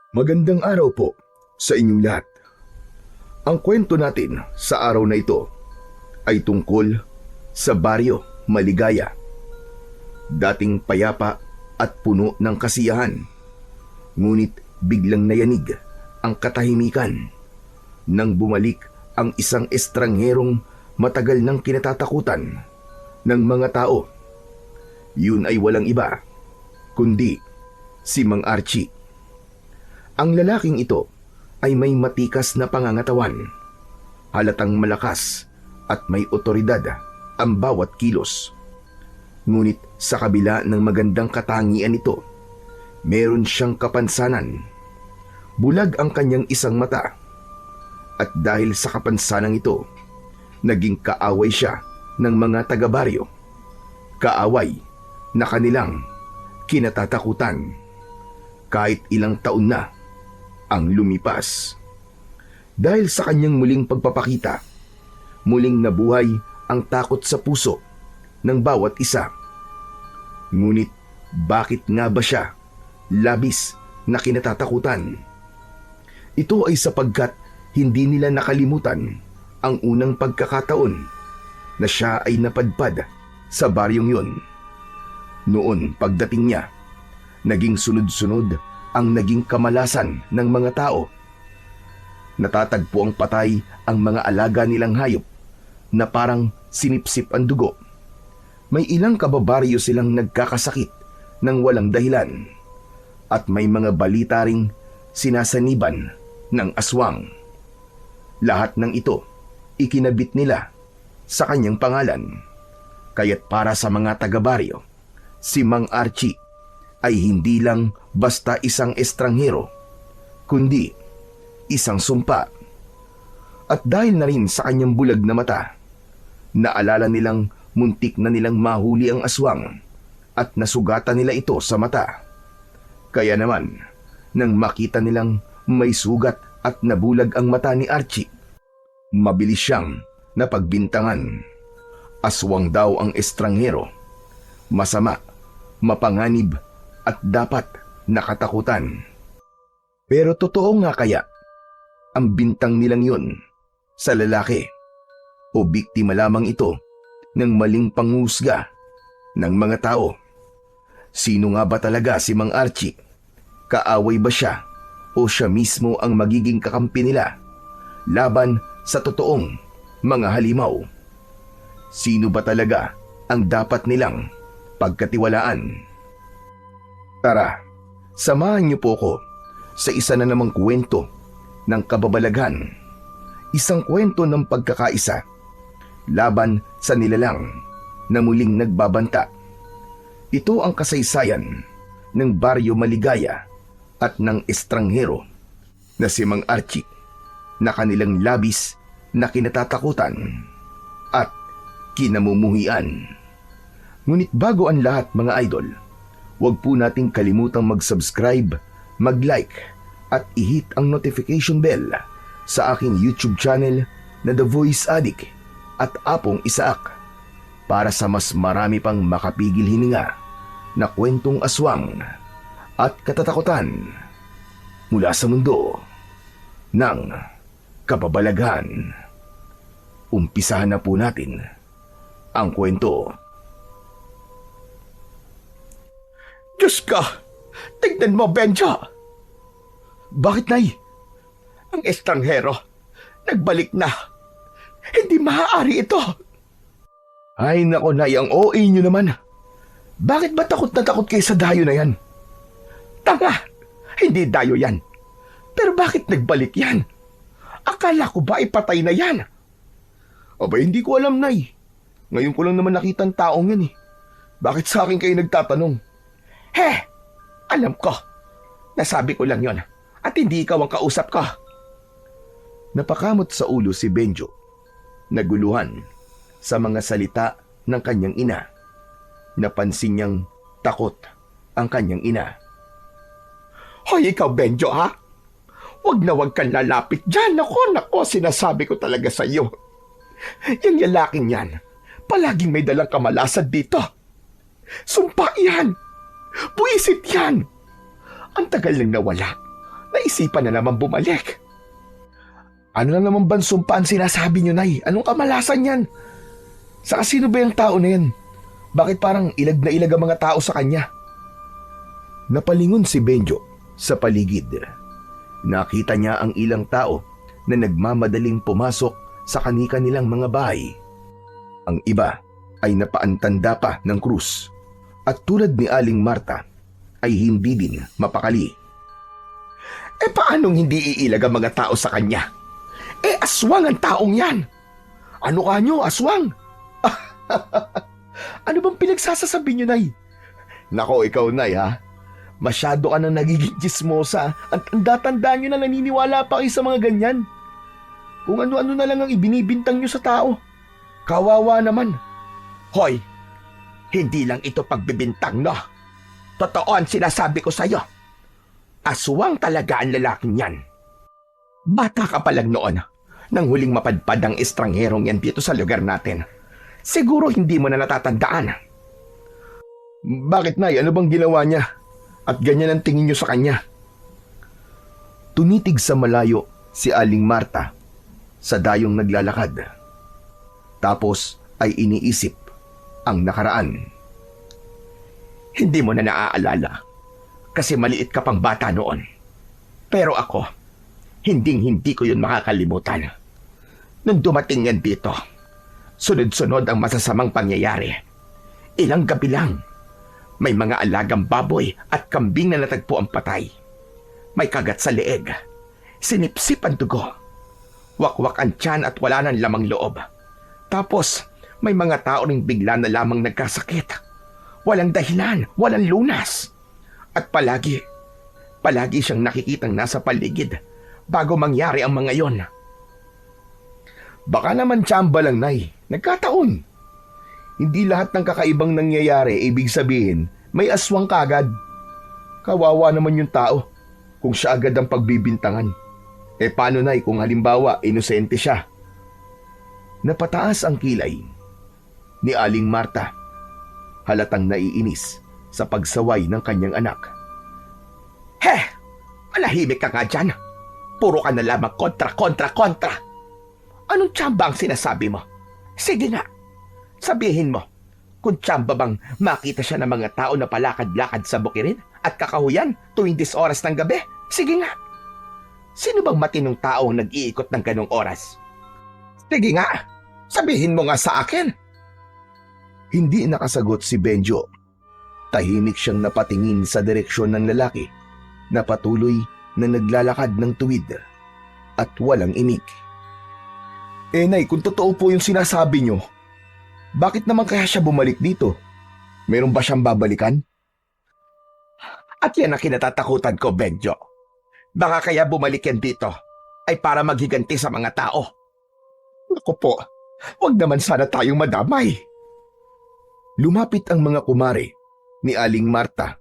Magandang araw po sa inyong lahat. Ang kwento natin sa araw na ito ay tungkol sa Baryo Maligaya. Dating payapa at puno ng kasiyahan, ngunit biglang nayanig ang katahimikan nang bumalik ang isang estrangherong matagal nang kinatatakutan ng mga tao. Yun ay walang iba kundi si Mang Archie. Ang lalaking ito ay may matikas na pangangatawan, halatang malakas at may otoridad ang bawat kilos. Ngunit sa kabila ng magandang katangian nito, meron siyang kapansanan. Bulag ang kanyang isang mata, at dahil sa kapansanan ito, naging kaaway siya ng mga taga-baryo. Kaaway na kanilang kinatatakutan kahit ilang taon na ang lumipas. Dahil sa kanyang muling pagpapakita, muling nabuhay ang takot sa puso ng bawat isa. Ngunit bakit nga ba siya labis na kinatatakutan? Ito ay sapagkat hindi nila nakalimutan ang unang pagkakataon na siya ay napadpad sa baryong yun. Noon pagdating niya, naging sunod-sunod ang naging kamalasan ng mga tao. Natatagpo ang patay ang mga alaga nilang hayop na parang sinipsip ang dugo. May ilang kababaryo silang nagkakasakit ng walang dahilan, at may mga balita ring sinasaniban ng aswang. Lahat ng ito ikinabit nila sa kanyang pangalan. Kaya't para sa mga taga-baryo, si Mang Archie ay hindi lang basta isang estranghero, kundi isang sumpa. At dahil na rin sa kanyang bulag na mata, naalala nilang muntik na nilang mahuli ang aswang at nasugatan nila ito sa mata. Kaya naman, nang makita nilang may sugat at nabulag ang mata ni Archie, mabilis siyang napagbintangan. Aswang daw ang estranghero, masama, mapanganib at dapat nakatakutan. Pero totoo nga kaya ang bintang nilang yun sa lalaki, o biktima lamang ito ng maling panghusga ng mga tao? Sino nga ba talaga si Mang Archie? Kaaway ba siya o siya mismo ang magiging kakampi nila laban sa totoong mga halimaw? Sino ba talaga ang dapat nilang pagkatiwalaan? Tara, samahan niyo po ko sa isa na namang kwento ng kababalaghan. Isang kwento ng pagkakaisa laban sa nilalang na muling nagbabanta. Ito ang kasaysayan ng Baryo Maligaya at ng estranghero na si Mang Archie, na kanilang labis na kinatatakutan at kinamumuhian. Ngunit bago ang lahat, mga idol, huwag po nating kalimutang mag-subscribe, mag-like at i-hit ang notification bell sa aking YouTube channel na The Voice Addict at Apong Isaak, para sa mas marami pang makapigil hininga na kwentong aswang at katatakutan mula sa mundo ng kababalaghan. Umpisahan na po natin ang kwento. Diyos ka! Tignan mo, Benjo! Bakit, Nay? Ang estranghero, nagbalik na. Hindi maaari ito. Ay nako, Nay, ang OA nyo naman. Bakit ba takot na takot kayo sa dayo na yan? Tanga! Hindi dayo yan. Pero bakit nagbalik yan? Akala ko ba ipatay na yan? Aba, hindi ko alam, Nay. Ngayon ko lang naman nakita ang taong yan eh. Bakit sa akin kayo nagtatanong? Alam ko. Nasabi ko lang yon at hindi ikaw ang kausap ko. Napakamot sa ulo si Benjo, naguluhan sa mga salita ng kanyang ina. Napansin niyang takot ang kanyang ina. Hoy, ikaw, Benjo, ha? Huwag na huwag kang lalapit dyan. Nako, sinasabi ko talaga sa iyo. Yung lalaking yan, palaging may dalang kamalasan dito. Sumpa yan. Buisit yan. Ang tagal nang nawala. naisipan na naman bumalik. Ano na naman bang sumpaan sinasabi niyo, Nay? Anong kamalasan yan? Saka sino ba yung tao na yan? Bakit parang ilag na ilag ang mga tao sa kanya? Napalingon si Benjo sa paligid. Nakita niya ang ilang tao na nagmamadaling pumasok sa kani-kanilang mga bahay. Ang iba ay napaantanda pa ng krus at tulad ni Aling Marta ay hindi din mapakali. Paanong hindi iilag ang mga tao sa kanya? Aswang ang taong yan. Ano ka nyo, aswang? Ano bang pinagsasasabi nyo, Nay? Nako, ikaw, Nay, ha? Masyado ka nang nagiging chismosa at tanda-tanda nyo na naniniwala pa kayo sa mga ganyan. Kung ano-ano na lang ang ibinibintang nyo sa tao. Kawawa naman. Hoy, hindi lang ito pagbibintang, no? Totoo ang sinasabi ko sa'yo. Aswang talaga ang lalaking yan. Bata ka pa lang noon nang huling mapadpad ang estrangherong yan dito sa lugar natin. Siguro hindi mo na natatandaan. Bakit, Nay? Ano bang ginawa niya? At ganyan ang tingin niyo sa kanya? Tunitig sa malayo si Aling Marta sa dayong naglalakad. Tapos ay iniisip ang nakaraan. Hindi mo na naaalala kasi maliit ka pang bata noon. Pero ako, hindi ko yun makakalimutan. Nung dumating yan dito, sunod-sunod ang masasamang pangyayari. Ilang gabi lang, may mga alagang baboy at kambing na natagpo ang patay. May kagat sa leeg, sinipsip ang dugo, wakwak ang tiyan at wala nang lamang loob. Tapos, may mga tao ring bigla na lamang nagkasakit. Walang dahilan, walang lunas. At palagi siyang nakikitang nasa paligid bago mangyari ang mga yon. Baka naman tsamba lang, Nay. Nagkataon. Hindi lahat ng kakaibang nangyayari ibig sabihin may aswang kagad. Kawawa naman yung tao kung siya agad ang pagbibintangan. Paano, Nay, kung halimbawa inosente siya? Napataas ang kilay ni Aling Marta. Halatang naiinis sa pagsaway ng kanyang anak. Malahimik ka nga dyan. Puro ka na lamang kontra. Anong tsamba ang sinasabi mo? Sige nga, sabihin mo, kung tsamba bang makita siya ng mga tao na palakad-lakad sa bukirin at kakahuyan tuwing 10 oras ng gabi? Sige nga. Sino bang matinong tao ang nag-iikot ng ganong oras? Sige nga, sabihin mo nga sa akin. Hindi nakasagot si Benjo. Tahimik siyang napatingin sa direksyon ng lalaki na patuloy na naglalakad ng tuwid at walang imik. Nay, kung totoo po yung sinasabi nyo, bakit naman kaya siya bumalik dito? Meron ba siyang babalikan? At yan ang kinatatakutan ko, Benjo. Baka kaya bumalik yan dito ay para maghiganti sa mga tao. Naku po, wag naman sana tayong madamay. Lumapit ang mga kumare ni Aling Marta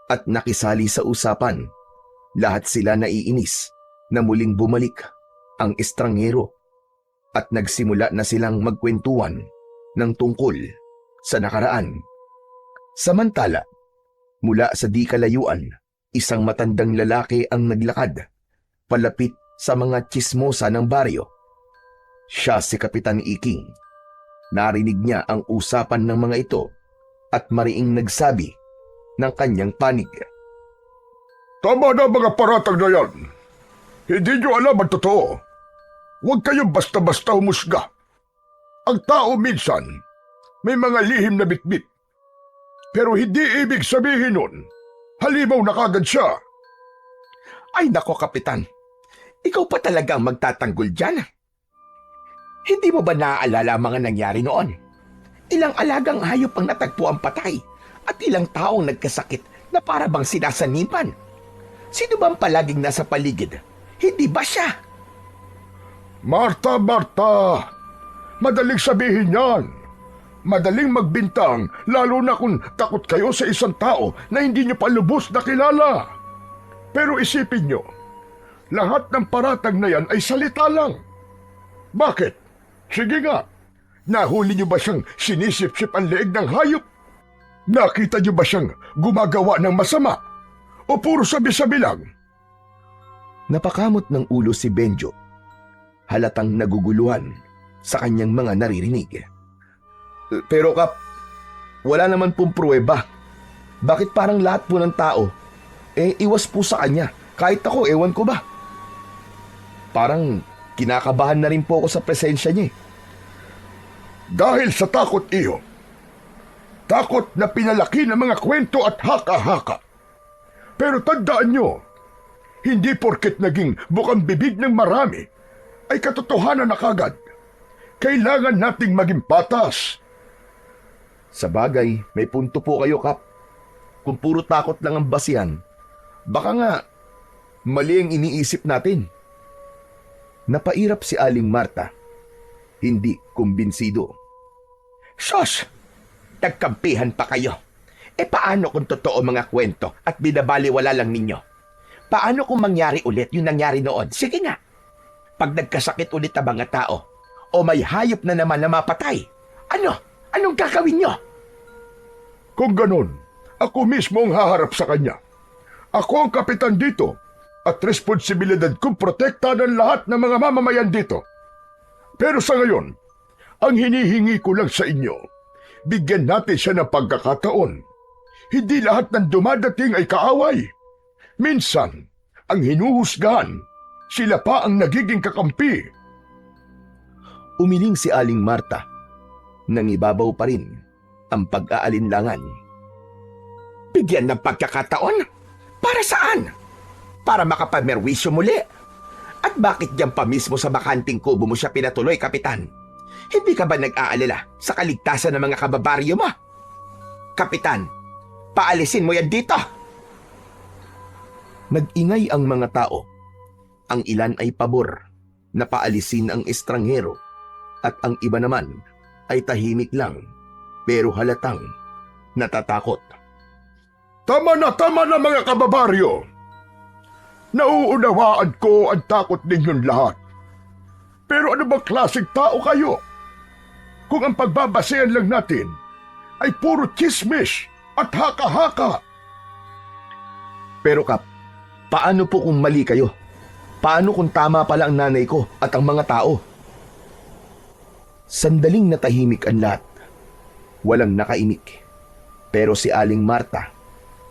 at nakisali sa usapan. Lahat sila naiinis na muling bumalik ang estranghero at nagsimula na silang magkwentuhan ng tungkol sa nakaraan. Samantala, mula sa di kalayuan, isang matandang lalaki ang naglakad palapit sa mga tsismosa ng baryo. Siya si Kapitan Iking. Narinig niya ang usapan ng mga ito at mariing nagsabi ng kanyang panig. Tama na mga paratang na yan. Hindi nyo alam ang totoo. Huwag kayong basta-basta humusga. Ang tao minsan may mga lihim na bitbit. Pero hindi ibig sabihin nun, halimaw na kagad siya. Ay nako, Kapitan. Ikaw pa talagang magtatanggol dyan. Hindi mo ba naaalala ang mga nangyari noon? Ilang alagang hayop ang natagpo ang patay at ilang taong nagkasakit na para bang sinasanipan. Sino bang palaging nasa paligid? Hindi ba siya? Marta, madaling sabihin yan. Madaling magbintang, lalo na kung takot kayo sa isang tao na hindi nyo pa lubos na kilala. Pero isipin nyo, lahat ng paratang na yan ay salita lang. Bakit? Sige nga, nahuli nyo ba siyang sinisip-sip ang leeg ng hayop? Nakita nyo ba siyang gumagawa ng masama? O puro sabi-sabi lang? Napakamot ng ulo si Benjo. Halatang naguguluhan sa kanyang mga naririnig. Pero Kap, wala naman pong pruweba. Bakit parang lahat po ng tao, iwas po sa kanya? Kahit ako, ewan ko ba? Parang kinakabahan na rin po ako sa presensya niya. Dahil sa takot iyo. Takot na pinalaki ng mga kwento at haka-haka. Pero tandaan nyo, hindi porket naging bukang bibig ng marami, ay katotohanan na kagad. Kailangan nating maging patas. Sa bagay, may punto po kayo, Kap. Kung puro takot lang ang basihan, baka nga mali ang iniisip natin. Napairap si Aling Marta. Hindi kumbinsido. Sos! Nagkampihan pa kayo. Paano kung totoo mga kwento at binabaliwala lang ninyo? Paano kung mangyari ulit yung nangyari noon? Sige nga. Pag nagkasakit ulit ang mga tao o may hayop na naman na mapatay, anong gagawin nyo? Kung ganon, ako mismo ang haharap sa kanya. Ako ang kapitan dito at responsibilidad kong protektahan ang lahat ng mga mamamayan dito. Pero sa ngayon, ang hinihingi ko lang sa inyo, bigyan natin siya ng pagkakataon. Hindi lahat ng dumadating ay kaaway. Minsan, ang hinuhusgahan, sila pa ang nagiging kakampi. Umiling si Aling Marta. Nangibabaw pa rin ang pag-aalinlangan. Bigyan ng pagkakataon? Para saan? Para makapamerwisyo muli? At bakit diyan pa mismo sa bakanting kubo mo siya pinatuloy, Kapitan? Hindi ka ba nag-aalala sa kaligtasan ng mga kababaryo mo? Kapitan, paalisin mo yan dito! Nag-ingay ang mga tao. Ang ilan ay pabor na paalisin ang estranghero at ang iba naman ay tahimik lang pero halatang natatakot. Tama na mga kababaryo! Nauunawaan ko ang takot ninyong lahat. Pero ano bang klaseng tao kayo? Kung ang pagbabasehan lang natin ay puro chismis at haka-haka. Pero Kap, paano po kung mali kayo? Paano kung tama pala ang nanay ko at ang mga tao? Sandaling natahimik ang lahat. Walang nakaimik. Pero si Aling Marta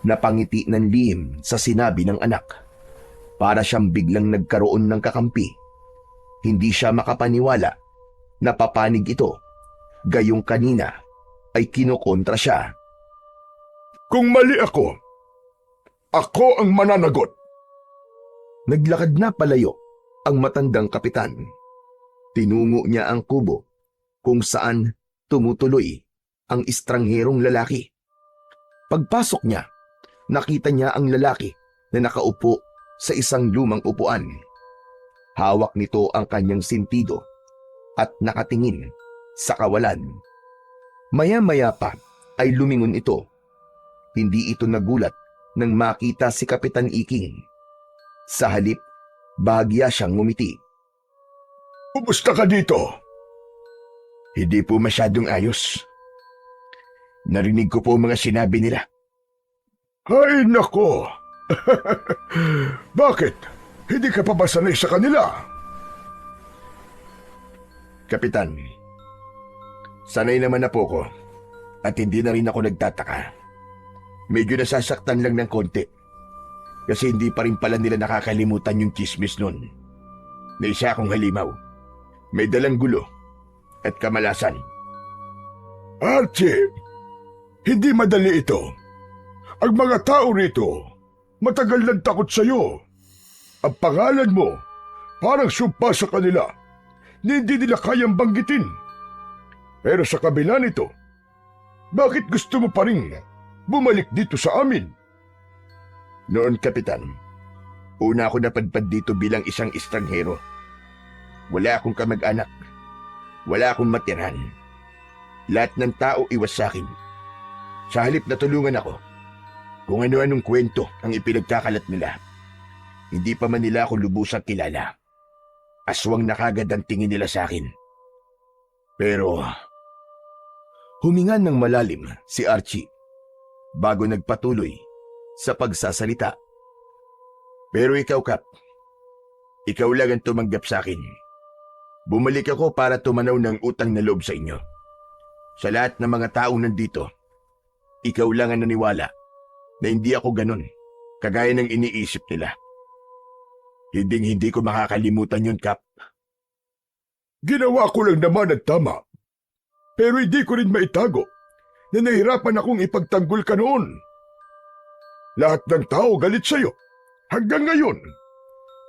napangiti ng lihim sa sinabi ng anak. Para siyang biglang nagkaroon ng kakampi. Hindi siya makapaniwala na papanig ito. Gayong kanina ay kinokontra siya. Kung mali ako ang mananagot. Naglakad na palayo ang matandang kapitan. Tinungo niya ang kubo kung saan tumutuloy ang estrangherong lalaki. Pagpasok niya, nakita niya ang lalaki na nakaupo sa isang lumang upuan. Hawak nito ang kanyang sintido at nakatingin sa kawalan. Maya-maya pa ay lumingon ito. Hindi ito nagulat nang makita si Kapitan Iking. Sa halip, bahagya siyang ngumiti. Kumusta ka dito? Hindi po masyadong ayos. Narinig ko po mga sinabi nila. Ay nako! Bakit? Hindi ka pa ba sanay sa kanila? Kapitan, sanay naman na po ko at hindi na rin ako nagtataka. Medyo nasasaktan lang ng konti kasi hindi pa rin pala nila nakakalimutan yung chismis nun. Na isa akong halimaw, may dalang gulo at kamalasan. Archie, hindi madali ito. Ang mga tao rito, matagal lang takot sa'yo. Ang pangalan mo, parang sumpa sa kanila. Hindi nila kayang banggitin. Pero sa kabila nito, bakit gusto mo pa rin bumalik dito sa amin? Noon, Kapitan, una ako napadpad dito bilang isang estranghero. Wala akong kamag-anak. Wala akong matirhan. Lahat ng tao iwas sa akin. Sa halip na tulungan ako, kung ano-anong kwento ang ipinagkakalat nila. Hindi pa man nila ako lubusang kilala. Aswang na kagad ang tingin nila sa akin. Pero Huminga ng malalim si Archie bago nagpatuloy sa pagsasalita. Pero ikaw, Kap, Ikaw lang ang tumanggap sa akin. Bumalik ako para tumanaw ng utang na loob sa inyo. Sa lahat ng mga taong nandito, ikaw lang ang naniwala na hindi ako ganun, kagaya ng iniisip nila. Hindi ko makakalimutan yun, Kap. Ginawa ko lang naman ang tama. Pero hindi ko rin maitago na nahirapan akong ipagtanggol ka noon. Lahat ng tao galit sa'yo. Hanggang ngayon,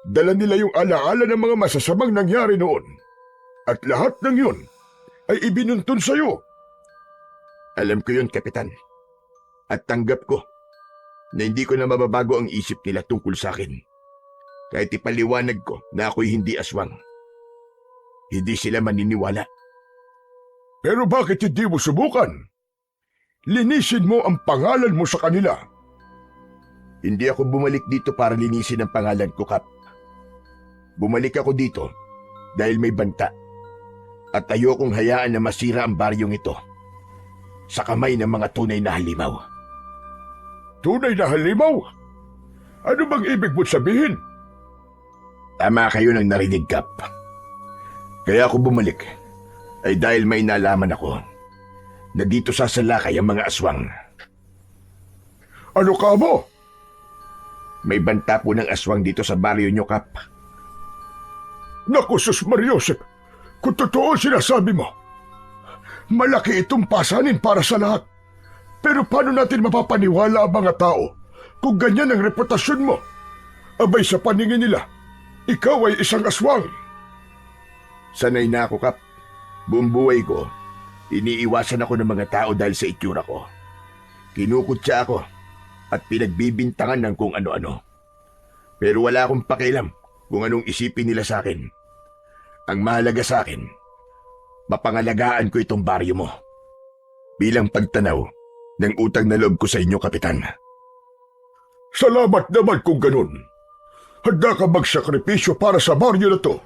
dala nila yung alaala ng mga masasamang nangyari noon. At lahat ng yun ay ibinuntun sa'yo. Alam ko yun, Kapitan. At tanggap ko na hindi ko na mababago ang isip nila tungkol sa akin. Kahit ipaliwanag ko na ako'y hindi aswang. Hindi sila maniniwala. Pero bakit hindi mo subukan? Linisin mo ang pangalan mo sa kanila. Hindi ako bumalik dito para linisin ang pangalan ko, Kap. Bumalik ako dito dahil may banta. At ayokong hayaan na masira ang baryong ito sa kamay ng mga tunay na halimaw. Tunay na halimaw? Ano bang ibig mo sabihin? Tama kayo ng narinig, Kap. Kaya ako bumalik ay dahil may nalaman ako na dito sasalakay ang mga aswang. Ano ka mo? May banta po ng aswang dito sa baryo nyo, Kap. Naku, Sus Mariosep, kung totoo sinasabi mo, malaki itong pasanin para sa lahat. Pero paano natin mapapaniwala ang mga tao kung ganyan ang reputasyon mo? Abay sa paningin nila, ikaw ay isang aswang. Sanay na ako, Kap. Buong buhay ko, iniiwasan ako ng mga tao dahil sa itsura ko. Kinukutsa ako at pinagbibintangan ng kung ano-ano. Pero wala akong pakialam kung anong isipin nila sa akin. Ang mahalaga sa akin, mapangalagaan ko itong baryo mo. Bilang pagtanaw ng utang na loob ko sa inyo, Kapitan. Salamat naman kung ganun. Handa ka magsakripisyo para sa baryo na to,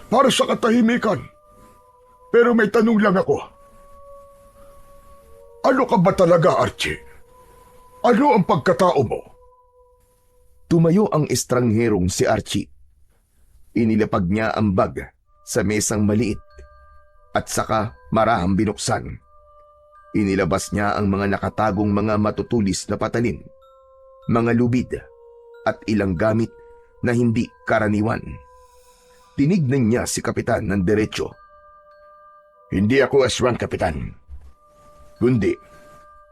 para sa katahimikan. Pero may tanong lang ako. Ano ka ba talaga, Archie? Ano ang pagkatao mo? Tumayo ang estrangherong si Archie. Inilapag niya ang bag sa mesang maliit at saka marahang binuksan. Inilabas niya ang mga nakatagong mga matutulis na patalim, mga lubid at ilang gamit na hindi karaniwan. Tinignan niya si Kapitan ng diretso. Hindi ako aswang, Kapitan. Kundi,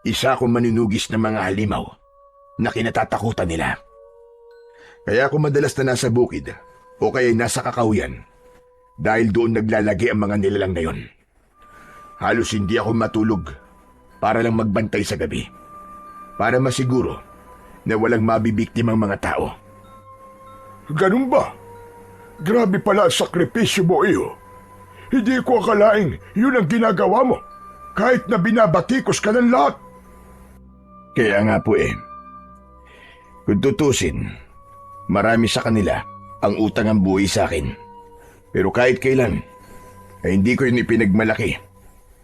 isa akong manunugis ng mga halimaw na kinatatakutan nila. Kaya ako madalas na nasa bukid o kaya nasa kakahuyan dahil doon naglalagi ang mga nilalang na yon. Halos hindi ako matulog para lang magbantay sa gabi. Para masiguro na walang mabibiktimang mga tao. Ganun ba? Grabe pala ang sakripisyo mo, iyo. Hindi ko akalaing yun ang ginagawa mo, kahit na binabatikos ka ng lahat. Kaya nga po kung tutusin, marami sa kanila ang utang ang buhay sa akin. Pero kahit kailan, ay hindi ko yun ipinagmalaki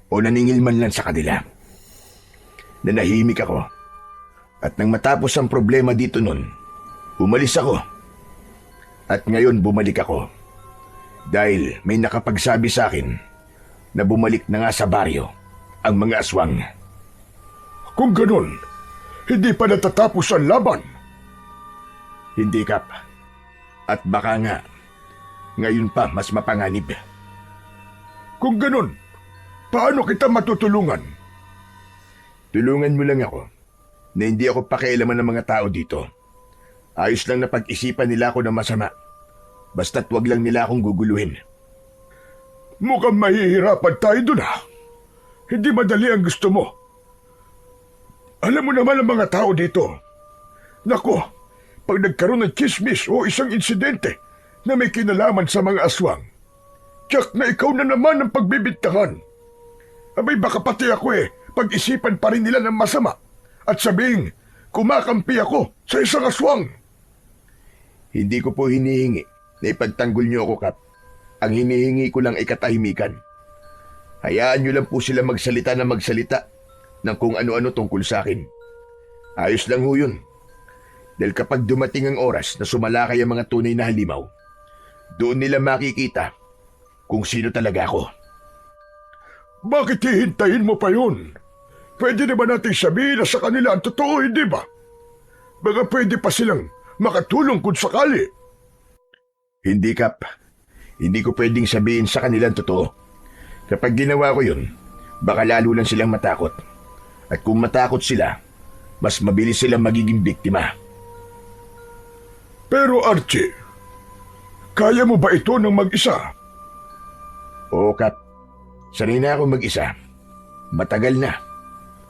o naningil man lang sa kanila. Nanahimik ako. At nang matapos ang problema dito nun, umalis ako. At ngayon bumalik ako. Dahil may nakapagsabi sa akin na bumalik na nga sa baryo ang mga aswang. Kung ganun, hindi pa natatapos ang laban. Hindi, Kap. At baka nga, ngayon pa mas mapanganib. Kung ganun, paano kita matutulungan? Tulungan mo lang ako na hindi ako pakialaman ng mga tao dito. Ayos lang na pag-isipan nila ako ng masama. Basta't wag lang nila akong guguluhin. Mukhang mahihirapan tayo dun, ha? Hindi madali ang gusto mo. Alam mo naman ang mga tao dito. Nako, pag nagkaroon ng chismis o isang insidente na may kinalaman sa mga aswang, tiyak na ikaw na naman ang pagbibintangan. Abay baka pati ako pag-isipan pa rin nila ng masama at sabing kumakampi ako sa isang aswang. Hindi ko po hinihingi na ipagtanggol niyo ako, Kap. Ang hinihingi ko lang ay katahimikan. Hayaan niyo lang po sila magsalita na magsalita ng kung ano-ano tungkol sa akin. Ayos lang ho yun. Dahil kapag dumating ang oras na sumalakay ang mga tunay na halimaw, Doon nila makikita kung sino talaga ako. Bakit hihintayin mo pa yun? Pwede naman natin sabihin na sa kanila ang totoo, hindi ba? Baka pwede pa silang makatulong kung sakali. Hindi, Kap. Hindi ko pwedeng sabihin sa kanila ang totoo. Kapag ginawa ko yun, baka lalo lang silang matakot. At kung matakot sila, mas mabilis silang magiging biktima. Pero Archie, kaya mo ba ito ng mag-isa? Oo, Kap. Sanay na ako mag-isa. Matagal na.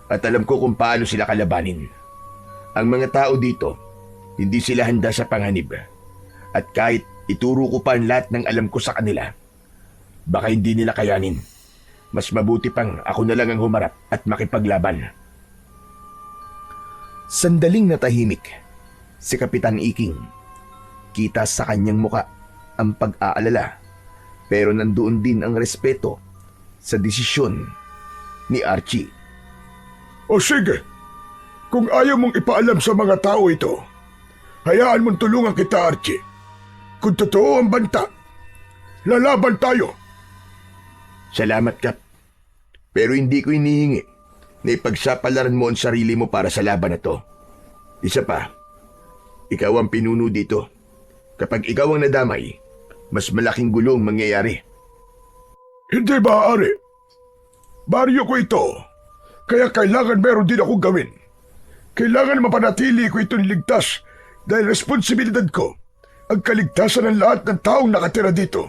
At alam ko kung paano sila kalabanin. Ang mga tao dito, hindi sila handa sa panganib. At kahit ituro ko pa ang lahat ng alam ko sa kanila, baka hindi nila kayanin. Mas mabuti pang ako na lang ang humarap at makipaglaban. Sandaling natahimik si Kapitan Iking. Kita sa kanyang muka ang pag-aalala, pero nandoon din ang respeto sa desisyon ni Archie. O sige, kung ayaw mong ipaalam sa mga tao ito, hayaan mong tulungan kita, Archie. Kung totoo ang banta, lalaban tayo. Salamat, Kap. Pero hindi ko inihingi na ipagsapalaran mo ang sarili mo para sa laban na to. Isa pa, ikaw ang pinuno dito. Kapag ikaw ang nadamay, mas malaking gulong mangyayari. Hindi ba, Ari? Baryo ko ito, kaya kailangan meron din akong gawin. Kailangan mapanatili ko itong ligtas dahil responsibilidad ko ang kaligtasan ng lahat ng taong nakatira dito.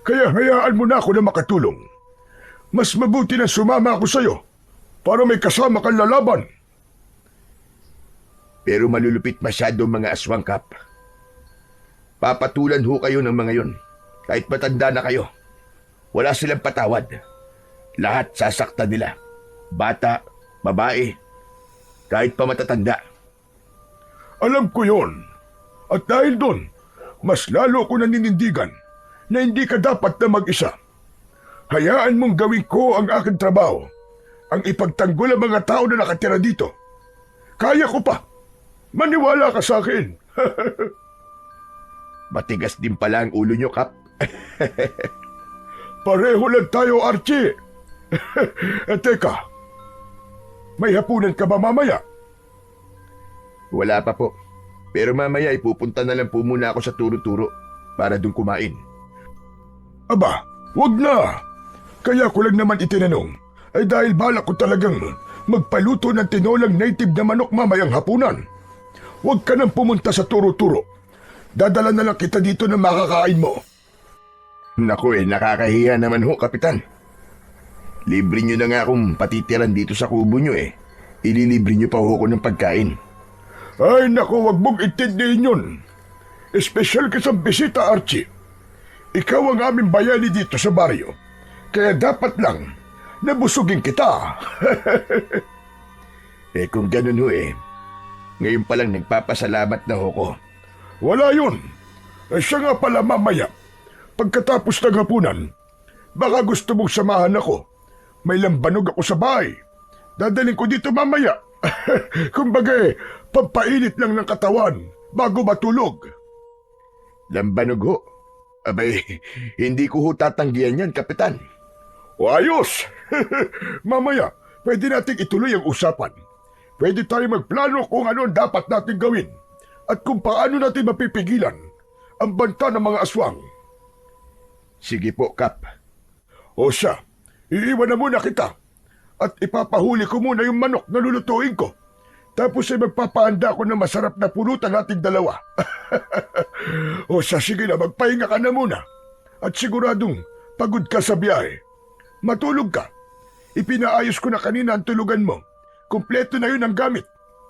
Kaya hayaan mo na ako na makatulong. Mas mabuti na sumama ako sa'yo para may kasama kang lalaban. Pero malulupit masyado ang mga aswang, Kap. Papatulan ho kayo ng mga yon. Kahit matanda na kayo. Wala silang patawad. Lahat sasaktan nila. Bata, babae, kahit pa matatanda. Alam ko yon. At dahil doon, mas lalo ko naninindigan na hindi ka dapat na mag-isa. Hayaan mong gawin ko ang aking trabaho, ang ipagtanggol ang mga tao na nakatira dito. Kaya ko pa. Maniwala ka sa akin. Matigas din pala ang ulo nyo, Kap. Pareho lang tayo, Archie. Teka, may hapunan ka ba mamaya? Wala pa po. Pero mamaya ipupunta na lang po muna ako sa turo-turo para dun kumain. Aba, wag na. Kaya ko lang naman itinanong ay dahil balak ko talagang magpaluto ng tinolang native na manok mamayang hapunan. Huwag ka nang pumunta sa turo-turo. Dadala na lang kita dito na makakain mo. Naku nakakahiya naman ho, Kapitan. Libre nyo na nga akong patitiran dito sa kubo nyo eh. Ililibre nyo pa ho ko ng pagkain. Ay naku, wag mong intindihin yun. Espesyal ka sa bisita, Archie. Ikaw ang aming bayani dito sa baryo. Kaya dapat lang nabusugin kita. Kung ganun ho ngayon palang nagpapasalamat na ho ko. Wala yun. Siya nga pala mamaya. Pagkatapos ng hapunan, baka gusto mong samahan ako. May lambanog ako sa bahay. Dadaling ko dito mamaya. Kumbaga, pampainit lang ng katawan bago matulog. Lambanog ho? Abay, hindi ko ho tatanggihan yan, Kapitan. O ayos! Mamaya, pwede nating ituloy ang usapan. Pwede tayo magplano kung ano ang dapat natin gawin at kung paano natin mapipigilan ang banta ng mga aswang. Sige po, Kap. O siya, iiwan na muna kita at ipapahuli ko muna yung manok na lulutuin ko. Tapos ay magpapahanda ko ng masarap na pulutan nating dalawa. O siya, sige na, magpahinga ka na muna. At siguradong pagod ka sa biyahe. Matulog ka. Ipinaayos ko na kanina ang tulugan mo. Kumpleto na yun ang gamit.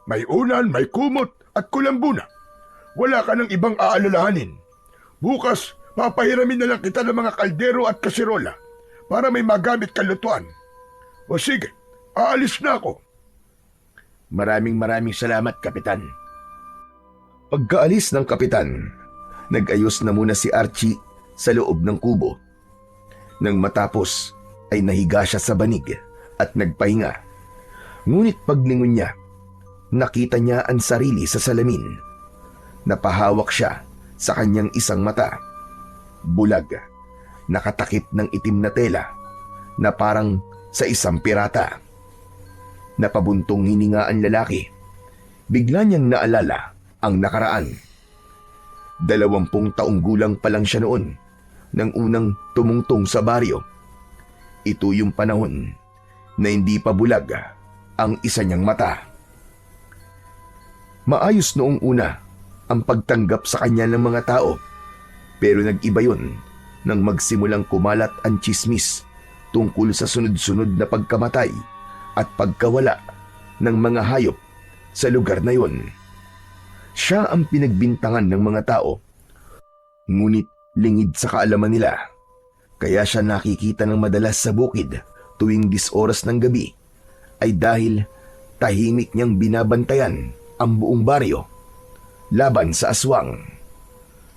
May unan, may kumot at kulambo na. Wala ka ng ibang aalalahanin. Bukas, papahiramin na lang kita ng mga kaldero at kasirola para may magamit kang lutuan. O sige, aalis na ako. Maraming salamat, Kapitan. Pagkaalis ng kapitan, nag-ayos na muna si Archie sa loob ng kubo. Nang matapos ay nahiga siya sa banig at nagpahinga. Ngunit paglingon niya, nakita niya ang sarili sa salamin. Napahawak siya sa kanyang isang mata bulag, nakatakip ng itim na tela na parang sa isang pirata. Napabuntong hininga ang lalaki. Bigla niyang naalala ang nakaraan. 20 taong gulang pa lang siya noon nang unang tumungtong sa baryo. Ito yung panahon na hindi pa bulag ang isa niyang mata. Maayos noong una ang pagtanggap sa kanya ng mga tao, pero nag-iba yun nang magsimulang kumalat ang tsismis tungkol sa sunod-sunod na pagkamatay at pagkawala ng mga hayop sa lugar na yun. Siya ang pinagbintangan ng mga tao, ngunit lingid sa kaalaman nila, kaya siya nakikita ng madalas sa bukid tuwing 10 oras ng gabi ay dahil tahimik niyang binabantayan ang buong baryo laban sa aswang.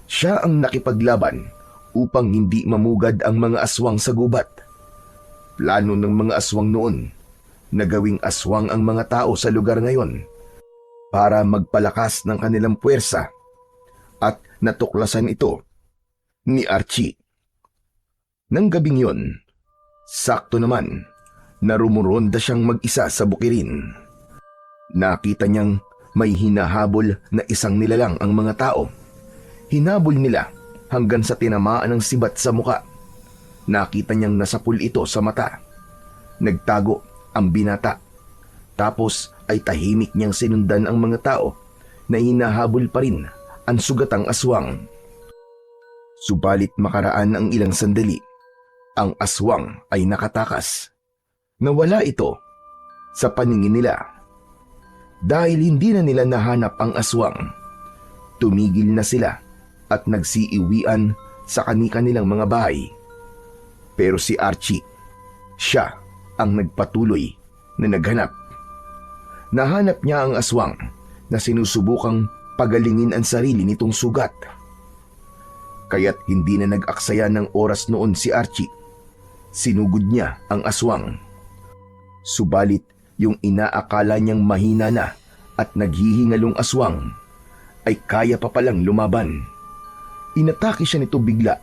Siya ang nakipaglaban upang hindi mamugad ang mga aswang sa gubat. Plano ng mga aswang noon na gawing aswang ang mga tao sa lugar ngayon para magpalakas ng kanilang puwersa, at natuklasan ito ni Archie. Nang gabing yon, sakto naman na rumuronda siyang mag-isa sa bukirin. Nakita niyang may hinahabol na isang nilalang ang mga tao. Hinabol nila hanggang sa tinamaan ng sibat sa muka. Nakita niyang nasapul ito sa mata. Nagtago ang binata. Tapos ay tahimik niyang sinundan ang mga tao na hinahabol pa rin ang sugatang aswang. Subalit makaraan ang ilang sandali, ang aswang ay nakatakas. Nawala ito sa paningin nila. Dahil hindi na nila nahanap ang aswang, tumigil na sila at nagsiiwian sa kani-kanilang mga bahay. Pero si Archie, siya ang nagpatuloy na naghanap. Nahanap niya ang aswang na sinusubukang pagalingin ang sarili nitong sugat. Kaya't hindi na nag-aksaya ng oras noon si Archie. Sinugod niya ang aswang. Subalit yung inaakala niyang mahina na at naghihingalong aswang ay kaya pa palang lumaban. Inatake siya nito bigla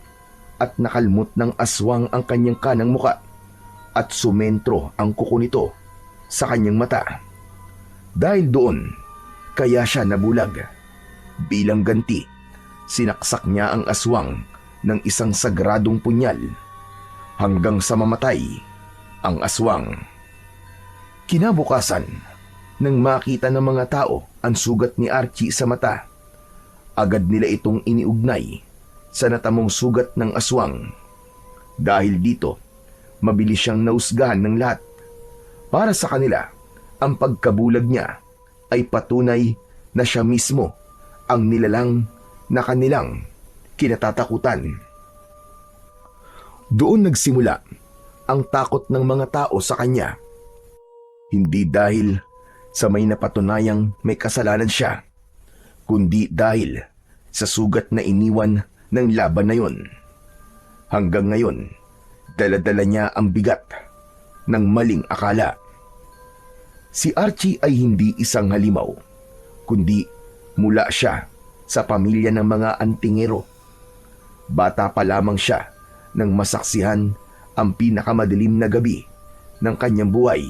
at nakalmot ng aswang ang kanyang kanang muka at sumentro ang kuko nito sa kanyang mata. Dahil doon, kaya siya nabulag. Bilang ganti, sinaksak niya ang aswang ng isang sagradong punyal hanggang sa mamatay ang aswang. Kinabukasan, nang makita ng mga tao ang sugat ni Archie sa mata, agad nila itong iniugnay sa natamong sugat ng aswang. Dahil dito, mabilis siyang nausgahan ng lahat. Para sa kanila, ang pagkabulag niya ay patunay na siya mismo ang nilalang na kanilang kinatatakutan. Doon nagsimula ang takot ng mga tao sa kanya. Hindi dahil sa may napatunayang may kasalanan siya, kundi dahil sa sugat na iniwan ng laban na yun. Hanggang ngayon, dala-dala niya ang bigat ng maling akala. Si Archie ay hindi isang halimaw, kundi mula siya sa pamilya ng mga antingero. Bata pa lamang siya nang masaksihan ang pinakamadilim na gabi ng kanyang buhay,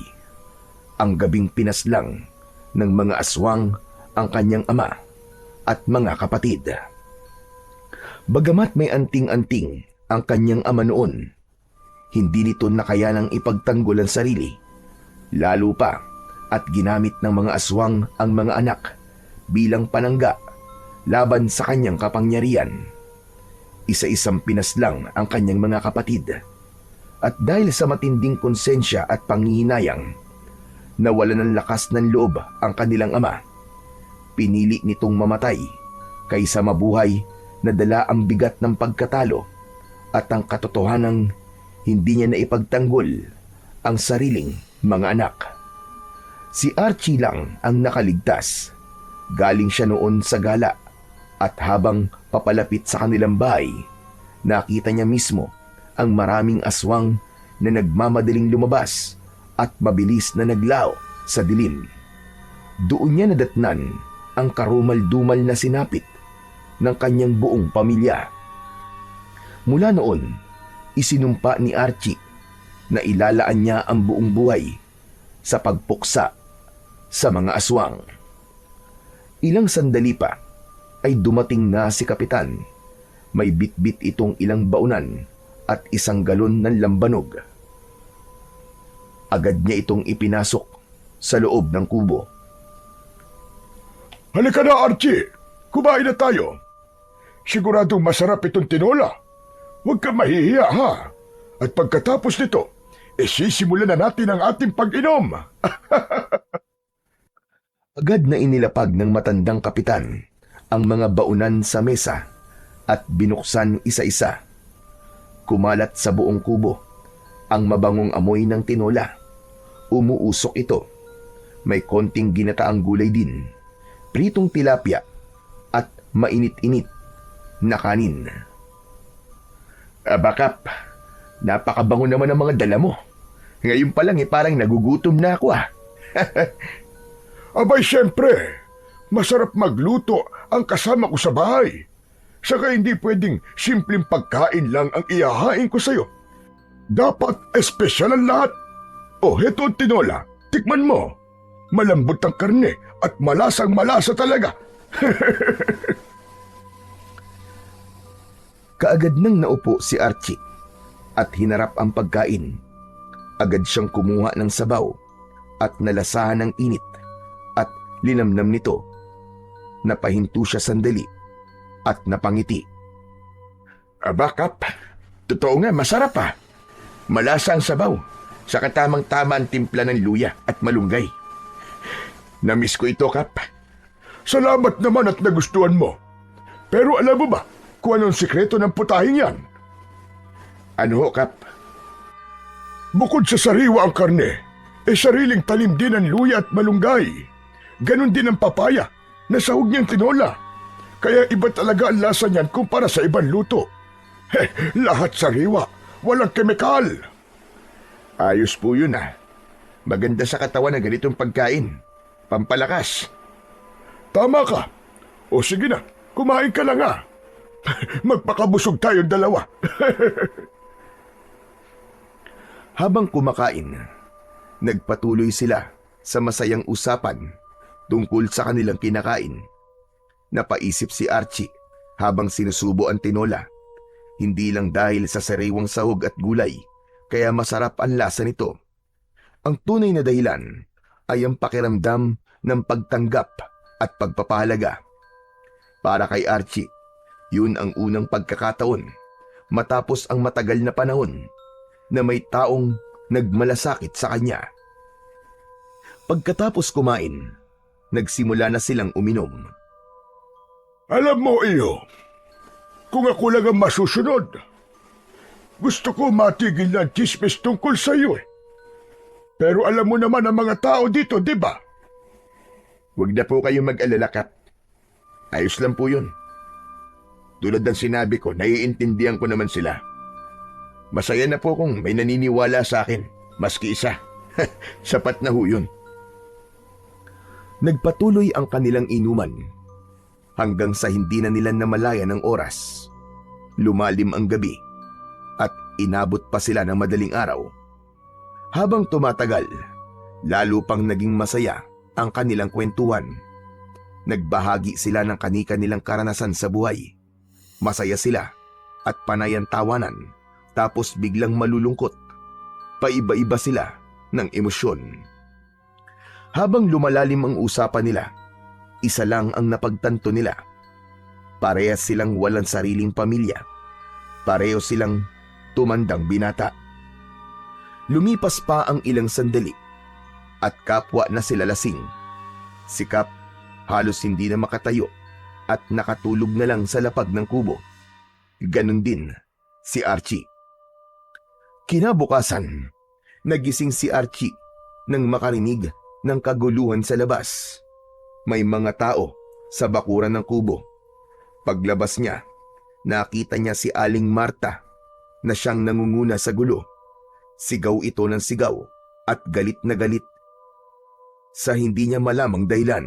ang gabing pinaslang ng mga aswang ang kanyang ama at mga kapatid. Bagamat may anting-anting ang kanyang ama noon, hindi nito nakayanang ipagtanggol ang sarili, lalo pa at ginamit ng mga aswang ang mga anak bilang panangga laban sa kanyang kapangyarihan. Isa-isang pinaslang ang kanyang mga kapatid, at dahil sa matinding konsensya at panghihinayang, nawalan ng lakas ng loob ang kanilang ama. Pinili nitong mamatay kaysa mabuhay na dala ang bigat ng pagkatalo at ang katotohanang hindi niya naipagtanggol ang sariling mga anak. Si Archie lang ang nakaligtas. Galing siya noon sa gala at habang papalapit sa kanilang bahay, nakita niya mismo ang maraming aswang na nagmamadaling lumabas at mabilis na naglao sa dilim. Doon niya nadatnan ang karumal-dumal na sinapit ng kanyang buong pamilya. Mula noon, isinumpa ni Archie na ilalaan niya ang buong buhay sa pagpuksa sa mga aswang. Ilang sandali pa ay dumating na si Kapitan. May bitbit itong ilang baunan at isang galon ng lambanog. Agad niya itong ipinasok sa loob ng kubo. Halika na, Archie. Kumain na tayo. Siguradong masarap itong tinola. Huwag kang mahihiya, ha? At pagkatapos nito, sisimulan na natin ang ating pag-inom. Agad na inilapag ng matandang kapitan ang mga baunan sa mesa at binuksan isa-isa. Kumalat sa buong kubo ang mabangong amoy ng tinola. Umuusok ito. May konting ginataang gulay din, pritong tilapia at mainit-init na kanin. Bakap, napakabango naman ang mga dala mo. Ngayon pa lang parang nagugutom na ako Abay, siyempre. Masarap magluto ang kasama ko sa bahay. Saka hindi pwedeng simpleng pagkain lang ang ihahain ko sa'yo. Dapat espesyal ang lahat. O, heto ang tinola. Tikman mo. Malambot ang karne at malasang malasa talaga. Kaagad nang naupo si Archie at hinarap ang pagkain. Agad siyang kumuha ng sabaw at nalasahan ng init at linamnam nito. Napahinto siya sandali at napangiti. Bakap, totoo nga, masarap Malasa ang sabaw, sa katamang-tama ang timpla ng luya at malunggay. Namiss ko ito, Kap. Salamat naman at nagustuhan mo. Pero alam mo ba kung anong sikreto ng putahing yan? Ano ho, Kap? Bukod sa sariwa ang karne, sariling talim din ang luya at malunggay. Ganon din ang papaya na sahog niyang tinola. Kaya iba talaga ang lasa niyan kumpara sa ibang luto. Lahat sariwa, walang kemikal. Ayos po yun Maganda sa katawan ng ganitong pagkain. Pampalakas. Tama ka. O sige na, kumain ka na nga. Magpakabusog tayong dalawa. Habang kumakain, nagpatuloy sila sa masayang usapan tungkol sa kanilang kinakain. Napaisip si Archie habang sinusubo ang tinola. Hindi lang dahil sa sariwang sahog at gulay, kaya masarap ang lasa nito. Ang tunay na dahilan ay ang pakiramdam ng pagtanggap at pagpapahalaga. Para kay Archie, yun ang unang pagkakataon matapos ang matagal na panahon na may taong nagmalasakit sa kanya. Pagkatapos kumain, nagsimula na silang uminom. Alam mo, iyo, kung ako lang ang masusunod, gusto ko matigil na ang chismis tungkol sa iyo Pero alam mo naman ang mga tao dito, di ba? Huwag na po kayong mag-alala, Kap. Ayos lang po yun. Tulad ng sinabi ko, naiintindihan ko naman sila. Masaya na po kung may naniniwala sa akin, maski isa. Sapat na ho yun. Nagpatuloy ang kanilang inuman hanggang sa hindi na nila namalayan ng oras. Lumalim ang gabi at inabot pa sila ng madaling araw. Habang tumatagal, lalo pang naging masaya ang kanilang kwentuhan. Nagbahagi sila ng kani-kanilang karanasan sa buhay. Masaya sila at panay ang tawanan, tapos biglang malulungkot. Paiba-iba sila ng emosyon. Habang lumalalim ang usapan nila, isa lang ang napagtanto nila. Parehas silang walang sariling pamilya. Pareho silang tumandang binata. Lumipas pa ang ilang sandali at kapwa na sila lasing. Si Kap halos hindi na makatayo at nakatulog na lang sa lapag ng kubo. Ganon din si Archie. Kinabukasan, nagising si Archie nang makarinig ng kaguluhan sa labas. May mga tao sa bakuran ng kubo. Paglabas niya, nakita niya si Aling Marta na siyang nangunguna sa gulo. Sigaw ito ng sigaw at galit na galit sa hindi niya malamang dahilan.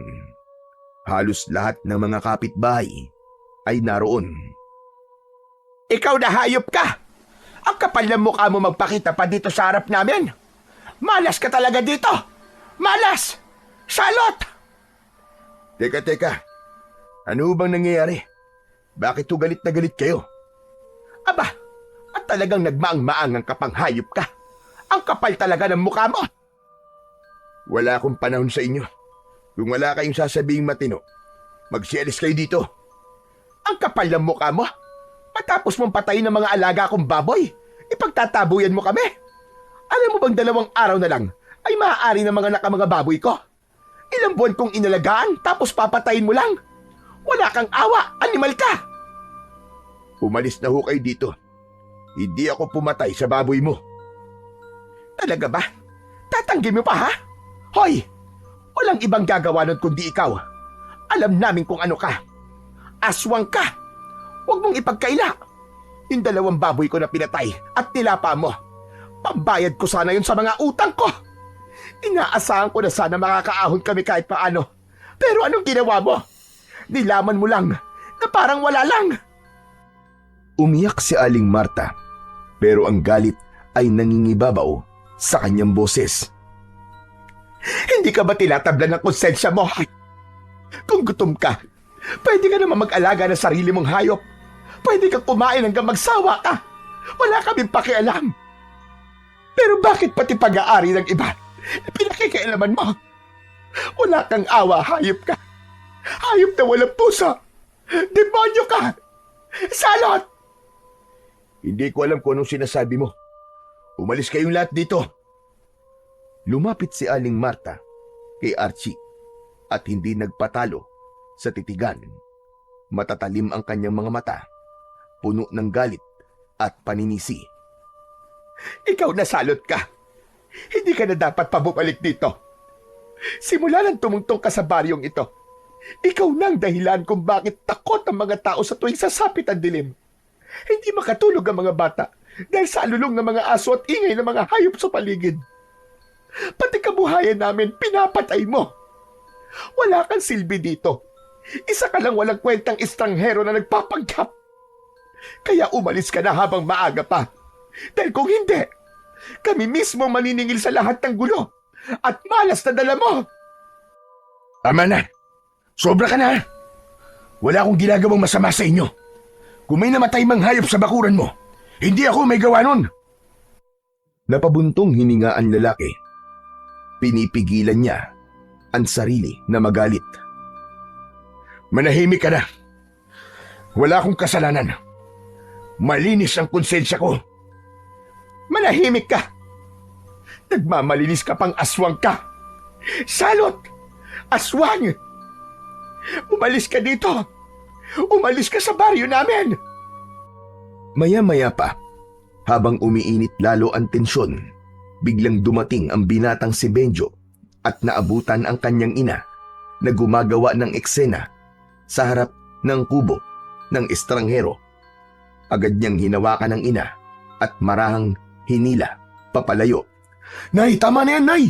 Halos lahat ng mga kapitbahay ay naroon. Ikaw na hayop ka! Ang kapal ng mukha mo magpakita pa dito sa harap namin! Malas ka talaga dito! Malas! Salot! Teka. Ano bang nangyayari? Bakit to galit na galit kayo? Aba, at talagang nagmaang-maangang kapang hayop ka! Ang kapal talaga ng mukha mo! Wala akong panahon sa inyo. Kung wala kayong sasabing matino, magsialis kayo dito. Ang kapal ng mukha mo! Matapos mong patayin ng mga alaga kong baboy, ipagtatabuyan mo kami! Alam mo bang 2 araw na lang ay maaari ng mga baboy ko? Ilang buwan kong inalagaan tapos papatayin mo lang? Wala kang awa, animal ka! Umalis na ho kayo dito. Hindi ako pumatay sa baboy mo. Talaga ba? Tatanggi mo pa ha? Hoy! Walang ibang gagawa nun kundi ikaw. Alam namin kung ano ka. Aswang ka! Huwag mong ipagkaila. Yung 2 baboy ko na pinatay at nilapa mo. Pambayad ko sana yun sa mga utang ko. Inaasahan ko na sana makakaahon kami kahit paano. Pero anong ginawa mo? Nilaman mo lang na parang wala lang. Umiyak si Aling Marta, pero ang galit ay nangingibabaw sa kanyang boses. Hindi ka ba tinatablan ng konsensya mo? Kung gutom ka, pwede ka naman mag-alaga ng sarili mong hayop. Pwede kang kumain hanggang magsawa ka. Wala kaming pakialam. Pero bakit pati pag-aari ng iba, pinakikialaman mo? Wala kang awa, hayop ka. Hayop na walang puso. Demonyo ka. Salot! Hindi ko alam kung anong sinasabi mo. Umalis kayong lahat dito. Lumapit si Aling Marta kay Archie at hindi nagpatalo sa titigan. Matatalim ang kanyang mga mata, puno ng galit at paninisi. Ikaw na salot ka. Hindi ka na dapat pabumalik dito. Simula nang tumungtong ka sa baryong ito, ikaw nang dahilan kung bakit takot ang mga tao sa tuwing sasapit ang dilim. Hindi makatulog ang mga bata dahil sa alulong ng mga aso at ingay ng mga hayop sa paligid. Pati kabuhayan namin pinapatay mo. Wala kang silbi dito. Isa ka lang walang kwentang estranghero na nagpapanggap. Kaya umalis ka na habang maaga pa. Dahil kung hindi, kami mismo maniningil sa lahat ng gulo at malas na dala mo. Tama na. Sobra ka na. Wala akong ginagawang masama sa inyo. Kung may namatay mang hayop sa bakuran mo, hindi ako may gawa nun. Napabuntong hininga ang lalaki. Pinipigilan niya ang sarili na magalit. Manahimik ka na. Wala akong kasalanan. Malinis ang konsensya ko. Manahimik ka. Nagmamalinis ka pang aswang ka. Salot! Aswang! Umalis ka dito. Umalis ka sa baryo namin. Maya-maya pa, habang umiinit lalo ang tensyon, biglang dumating ang binatang si Benjo at naabutan ang kanyang ina na gumagawa ng eksena sa harap ng kubo ng estranghero. Agad niyang hinawakan ng ina at marahang hinila papalayo. Nay, tama na yan, Nay!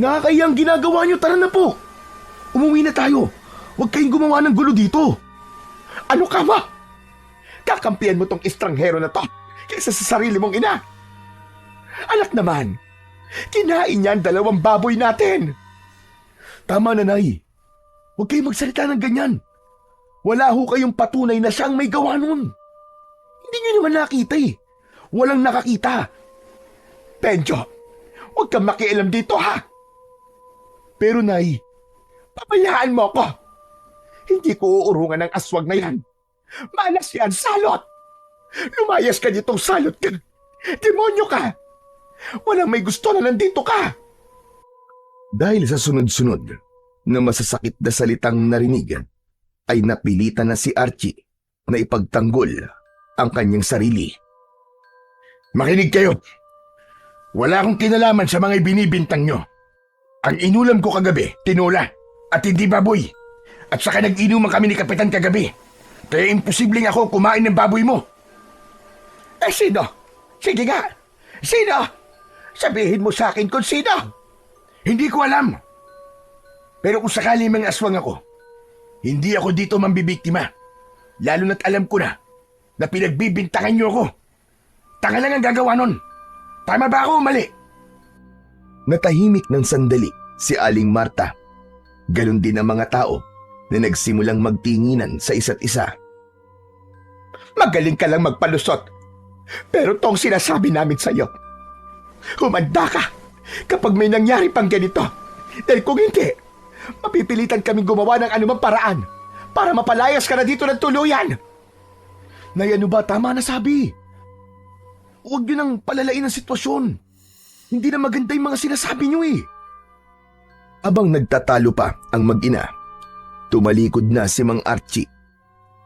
Nakakayang ginagawa niyo, tara na po! Umuwi na tayo! Huwag kayong gumawa ng gulo dito! Ano ka ba? Kakampihan mo tong estranghero na to kaysa sa sarili mong ina. Anak naman, kinain niya ang 2 baboy natin. Tama na, Nay. Huwag kayong magsalita ng ganyan. Wala ho kayong patunay na siyang may gawa nun. Hindi niyo naman nakita eh. Walang nakakita. Benjo, huwag kang makialam dito ha. Pero, Nay, pabayaan mo ko. Hindi ko uurungan ng aswang na yan. Malas yan, salot! Lumayas ka ditong salot ka. Demonyo ka! Walang may gusto na nandito ka! dahil sa sunod-sunod na masasakit na salitang narinig, ay napilitan na si Archie na ipagtanggol ang kanyang sarili. Makinig kayo! Wala akong kinalaman sa mga ibinibintang nyo. Ang inulam ko kagabi, tinola, at hindi baboy. At saka nag-inuman kami ni Kapitan kagabi. Kaya imposibleng ako kumain ng baboy mo. Eh sino? Sige nga. Sino? Sabihin mo sa akin kung sino. Hindi ko alam. Pero kung sakali mang aswang ako, hindi ako dito mambibiktima. Lalo na't alam ko na na pinagbibintangan niyo ako. Tanga lang ang gagawa nun. Tama ba ako o mali? Natahimik ng sandali si Aling Marta. Ganon din ang mga tao na nagsimulang magtinginan sa isa't isa. Magaling ka lang magpalusot. Pero tong sinasabi namin sa iyo, humanda ka kapag may nangyari pang ganito. Dahil kung hindi, mapipilitan kaming gumawa ng anumang paraan para mapalayas ka na dito ng tuluyan. Nay, ano ba? Tama na sabi. Huwag niyo nang palalain ang sitwasyon. Hindi na maganda yung mga sinasabi niyo eh. Abang nagtatalo pa ang mag-ina, tumalikod na si Mang Archie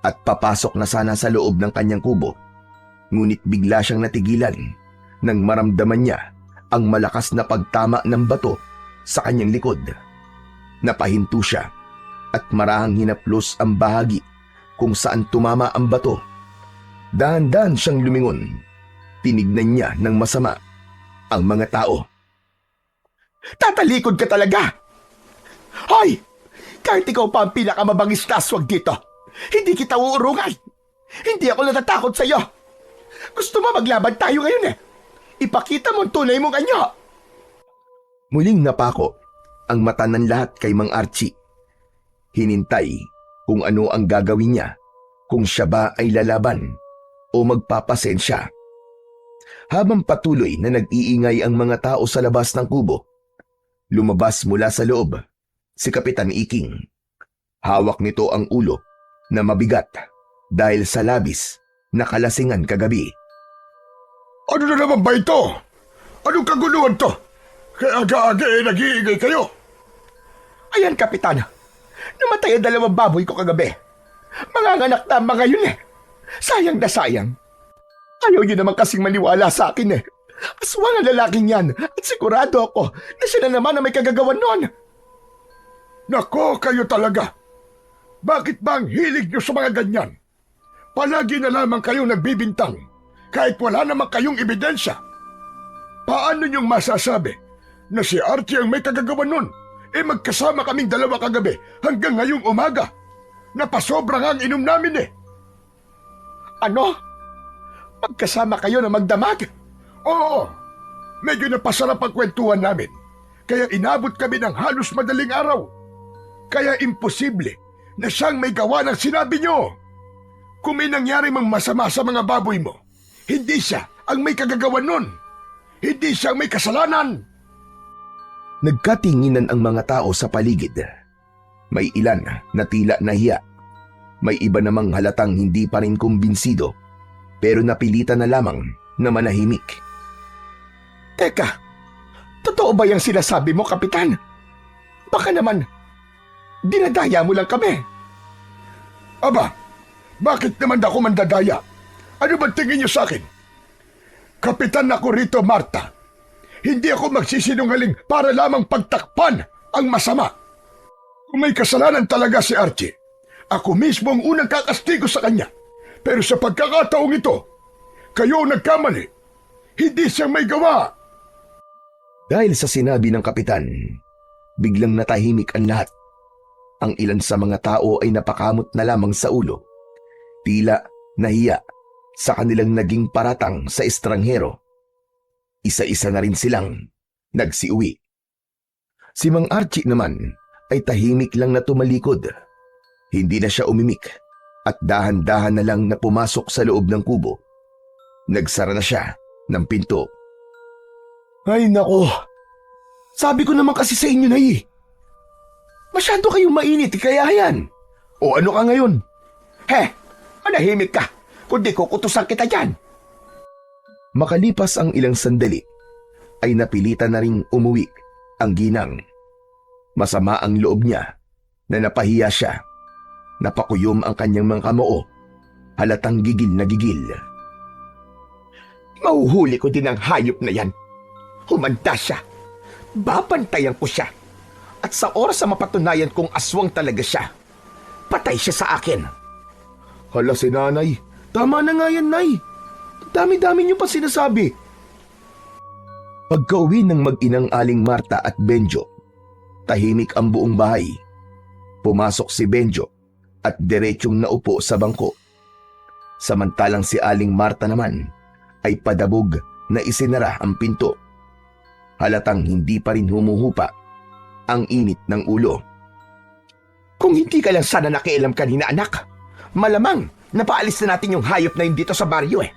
at papasok na sana sa loob ng kanyang kubo. Ngunit bigla siyang natigilan nang maramdaman niya ang malakas na pagtama ng bato sa kanyang likod. Napahinto siya at marahang hinaplos ang bahagi kung saan tumama ang bato. Dahan-dahan siyang lumingon. Tinignan niya ng masama ang mga tao. Tatalikod ka talaga! Hoy! Kahit ikaw pa ang pinakamabangis na aswag dito, hindi kita uurungan! Hindi ako natatakot sa iyo! Gusto mo maglaban tayo ngayon eh! Ipakita mo ang tunay mong anyo! Muling napako ang mata ng lahat kay Mang Archie. Hinintay kung ano ang gagawin niya, kung siya ba ay lalaban o magpapasensya. Habang patuloy na nag-iingay ang mga tao sa labas ng kubo, lumabas mula sa loob si Kapitan Iking. Hawak nito ang ulo na mabigat dahil sa labis na kalasingan kagabi. Ano na naman ba ito? Anong kaguluhan to? Kaya aga-aga nag-iingay kayo. Ayan, Kapitan. Namatay ang 2 baboy ko kagabi. Manganganak na ang mga yun eh. Sayang na sayang. Ayaw niyo naman kasing maniwala sa akin eh. Aswang ang lalaking yan at sigurado ako na siya na naman ang may kagagawan nun. Nako, kayo talaga. Bakit ba ang hilig niyo sa mga ganyan? Palagi na lamang kayong nagbibintang kahit wala naman kayong ebidensya. Paano niyong masasabi na si Archie ang may kagagawan nun? Magkasama kaming 2 kagabi hanggang ngayong umaga. Napasobra nga ang inom namin eh. Ano? Magkasama kayo na magdamag? Oo, medyo napasarap ang kwentuhan namin. Kaya inabot kami ng halos madaling araw. Kaya imposible na siyang may gawa ng sinabi niyo. Kung may nangyari mang masama sa mga baboy mo, hindi siya ang may kagagawan nun. Hindi siya ang may kasalanan. Nagkatinginan ang mga tao sa paligid. May ilan na tila nahiya. May iba namang halatang hindi pa rin kumbinsido, pero napilitan na lamang na manahimik. Teka, totoo ba yung sinasabi mo, Kapitan? Baka naman, dinadaya mo lang kami. Aba, bakit naman ako mandadaya? Ano ba tingin niyo sa akin? Kapitan ako rito, Marta. Hindi ako magsisinungaling para lamang pagtakpan ang masama. Kung may kasalanan talaga si Archie, ako mismo ang unang kakastigo sa kanya. Pero sa pagkakataong ito, kayo ang nagkamali. Hindi siyang may gawa. Dahil sa sinabi ng kapitan, biglang natahimik ang lahat. Ang ilan sa mga tao ay napakamot na lamang sa ulo. Tila nahiya sa kanilang naging paratang sa estranghero. Isa-isa na rin silang nagsiuwi. Si Mang Archie naman ay tahimik lang na tumalikod. Hindi na siya umimik at dahan-dahan na lang na pumasok sa loob ng kubo. Nagsara na siya ng pinto. Ay nako, sabi ko naman kasi sa inyo na masyado kayong mainit, kaya yan. O ano ka ngayon? Manahimik ka, kundi kukutusan kita dyan. Makalipas ang ilang sandali, ay napilitan na ring umuwi ang ginang. Masama ang loob niya na napahiya siya. Napakuyom ang kanyang mga kamao, halatang gigil na gigil. Mahuhuli ko din ang hayop na yan. Humanda siya. Babantayan ko siya. At sa oras na mapatunayan kong aswang talaga siya, patay siya sa akin. Hala si nanay, tama na nga yan, nay. Dami-dami niyo pa sinasabi. Pagka-uwi ng mag-inang Aling Marta at Benjo, tahimik ang buong bahay. Pumasok si Benjo at diretsong naupo sa bangko. Samantalang si Aling Marta naman ay padabog na isinara ang pinto. Halatang hindi pa rin humuhupa ang init ng ulo. Kung hindi ka lang sana nakialam kanina, anak, malamang napaalis na natin yung hayop na yun dito sa baryo eh.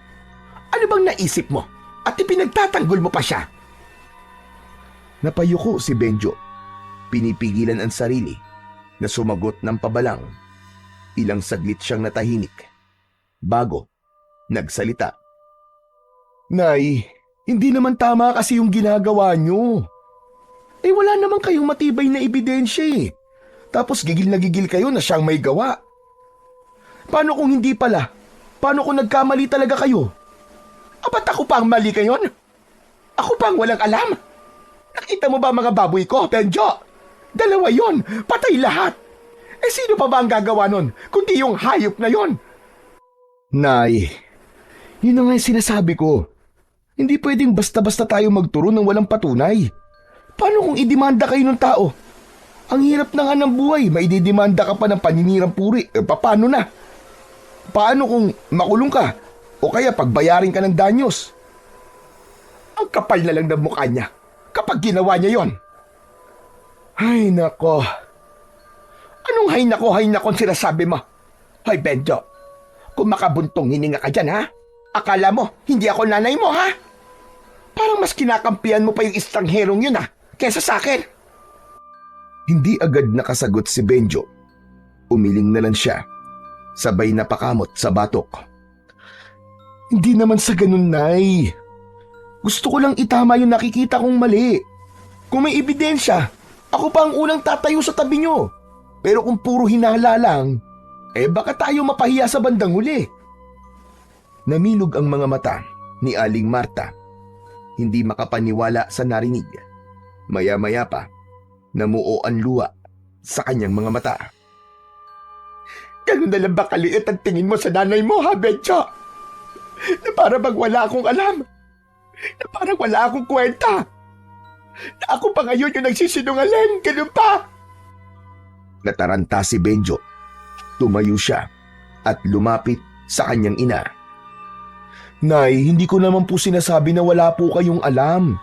Ano bang naisip mo? At ipinagtatanggol mo pa siya? Napayuko si Benjo. Pinipigilan ang sarili na sumagot ng pabalang. Ilang saglit siyang natahimik bago nagsalita. Nay, hindi naman tama kasi yung ginagawa nyo. Eh wala naman kayong matibay na ebidensya eh. Tapos gigil na gigil kayo na siyang may gawa. Paano kung hindi pala? Paano kung nagkamali talaga kayo? Apat ako pa ang mali kayon? Ako pa ang walang alam? Nakita mo ba mga baboy ko, Benjo? Dalawa yon, patay lahat. Eh sino pa ba ang gagawa nun, kundi yung hayop na yon? Nay, yun na nga yung sinasabi ko. Hindi pwedeng basta-basta tayo magturo ng walang patunay. Paano kung idemanda kayo ng tao? Ang hirap na nga ng buhay, maididemanda ka pa ng paninirang puri. Paano na? Paano kung makulong ka? O kaya pagbayarin ka ng danyos? Ang kapal na lang ng mukha niya kapag ginawa niya yon. Ay nako. Anong hay nako ang sinasabi mo? Hoy Benjo, kung makabuntong hininga ka dyan ha? Akala mo hindi ako nanay mo ha? Parang mas kinakampihan mo pa yung estrangherong yun ha, kesa sa akin. Hindi agad nakasagot si Benjo. Umiling na lang siya, sabay napakamot sa batok. Hindi naman sa ganun, Nay. Gusto ko lang itama yung nakikita kong mali. Kung may ebidensya, ako pa ang unang tatayo sa tabi nyo. Pero kung puro hinala lang, baka tayo mapahiya sa bandang huli. Namilog ang mga mata ni Aling Marta. Hindi makapaniwala sa narinig. Maya-maya pa, namuo ang luha sa kanyang mga mata. Ganun na lang ba kaliit ang tingin mo sa nanay mo, ha, Benjo? Na para bang wala akong alam. Na parang wala akong kwenta. Na ako pa ngayon yung nagsisinungaling. Ganun pa. Nataranta si Benjo. Tumayo siya at lumapit sa kanyang ina. Nay, hindi ko naman po sinasabi na wala po kayong alam.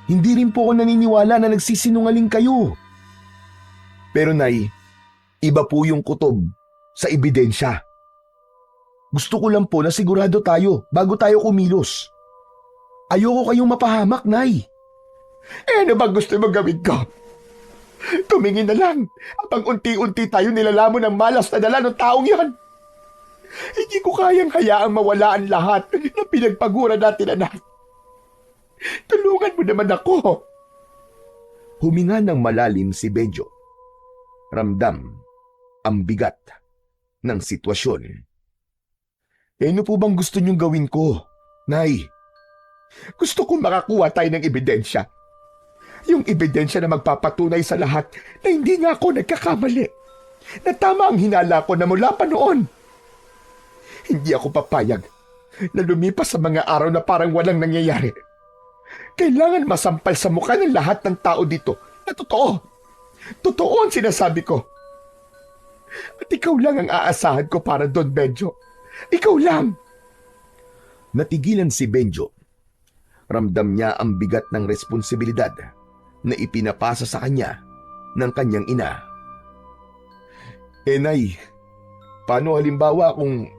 Hindi rin po ako naniniwala na nagsisinungaling kayo. Pero Nay, iba po yung kutob sa ebidensya. Gusto ko lang po na sigurado tayo bago tayo kumilos. Ayoko kayong mapahamak, Nay. Ano ba gusto mo gawin ko? Tumingin na lang habang unti-unti tayo nilalamon ng malas na dala ng taong yan. Hindi ko kayang hayaang mawala ang lahat na pinagpagura natin, anak. Tulungan mo naman ako. Huminga ng malalim si Benjo. Ramdam ang bigat ng sitwasyon. Ano po bang gusto niyong gawin ko, Nay? Gusto kong makakuha tayo ng ebidensya. Yung ebidensya na magpapatunay sa lahat na hindi nga ako nagkakamali. Na tama ang hinala ko na mula pa noon. Hindi ako papayag na lumipas sa mga araw na parang walang nangyayari. Kailangan masampal sa mukha ng lahat ng tao dito na totoo. Totoo ang sinasabi ko. At ikaw lang ang aasahan ko para doon, Benjo. Ikaw lang. Natigilan si Benjo. Ramdam niya ang bigat ng responsibilidad na ipinapasa sa kanya ng kanyang ina. Nay, paano halimbawa kung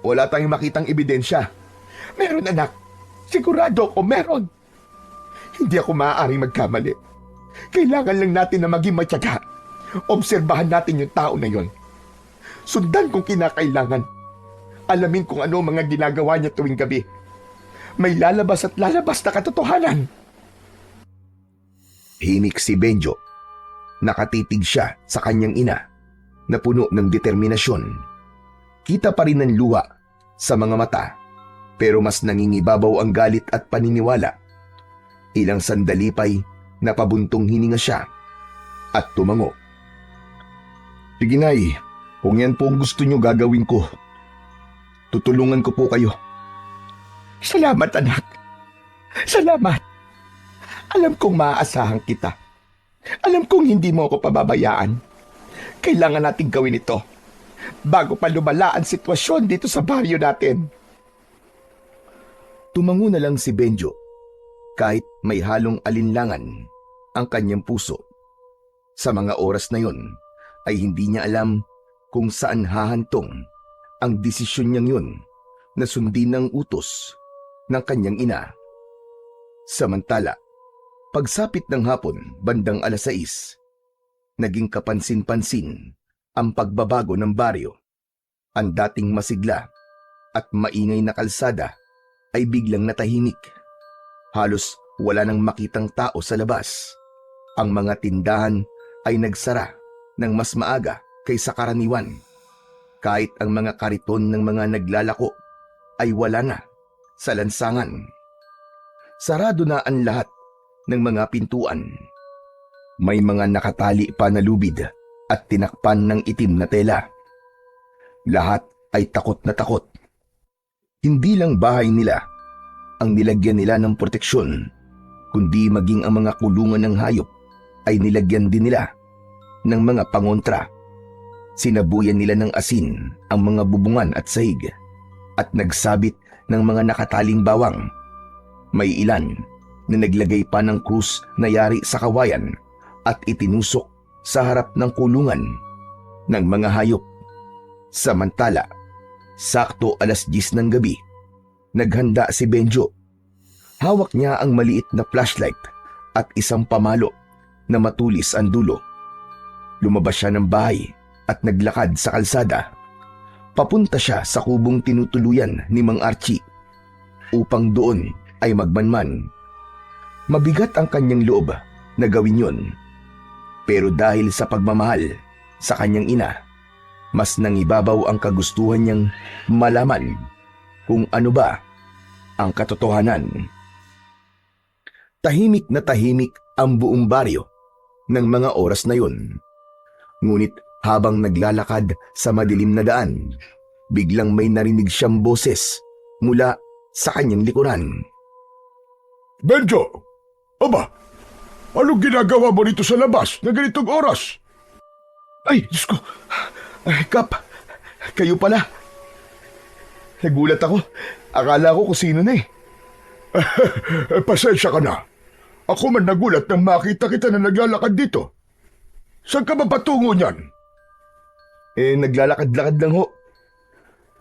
wala tayong makitang ebidensya? Meron, anak. Sigurado ako meron. Hindi ako maaaring magkamali. Kailangan lang natin na maging matyaga. Obserbahan natin yung tao na yon. Sundan kung kinakailangan. Alamin kung ano mga ginagawa niya tuwing gabi. May lalabas at lalabas na katotohanan. Himik si Benjo. Nakatitig siya sa kanyang ina na puno ng determinasyon. Kita pa rin ang luha sa mga mata, pero mas nangingibabaw ang galit at paniniwala. Ilang sandali pa'y napabuntong hininga siya at tumango. Sige, Nay, kung yan po ang gusto niyo gagawin ko, tutulungan ko po kayo. Salamat, anak. Salamat. Alam kong maaasahan kita. Alam kong hindi mo ako pababayaan. Kailangan nating gawin ito. bago pa lumala ang sitwasyon dito sa baryo natin. Tumango na lang si Benjo kahit may halong alinlangan ang kanyang puso. Sa mga oras na yon ay hindi niya alam kung saan hahantong ang desisyon niyang yun na sundin ang utos ng kanyang ina. Samantala, pagsapit ng hapon bandang 6:00, naging kapansin-pansin ang pagbabago ng baryo. Ang dating masigla at maingay na kalsada ay biglang natahimik. Halos wala nang makitang tao sa labas. Ang mga tindahan ay nagsara ng mas maaga kaysa karaniwan. Kahit ang mga kariton ng mga naglalako ay wala na sa lansangan. Sarado na ang lahat ng mga pintuan. May mga nakatali pa na lubid at tinakpan ng itim na tela. Lahat ay takot na takot. Hindi lang bahay nila ang nilagyan nila ng proteksyon, kundi maging ang mga kulungan ng hayop ay nilagyan din nila ng mga pangontra. Sinabuyan nila ng asin ang mga bubungan at sahig at nagsabit ng mga nakataling bawang. May ilan na naglagay pa ng krus na yari sa kawayan at itinusok sa harap ng kulungan ng mga hayop. Samantala, sakto 10:00 ng gabi, naghanda si Benjo. Hawak niya ang maliit na flashlight at isang pamalo na matulis ang dulo. Lumabas siya ng bahay at naglakad sa kalsada. Papunta siya sa kubong tinutuluyan ni Mang Archie upang doon ay magmanman. Mabigat ang kanyang loob na gawin yon. Pero dahil sa pagmamahal sa kanyang ina, mas nangibabaw ang kagustuhan niyang malaman kung ano ba ang katotohanan. Tahimik na tahimik ang buong baryo ng mga oras na yun. Ngunit habang naglalakad sa madilim na daan, biglang may narinig siyang boses mula sa kanyang likuran. Benjo! Aba, anong ginagawa mo dito sa labas na ganitong oras? Ay, Diyos ko! Ay, Kap, kayo pala. Nagulat ako. Akala ko kung sino na eh. Pasensya ka na. Ako man nagulat nang makita kita na naglalakad dito. Saan ka ba patungo niyan? Naglalakad-lakad lang ho.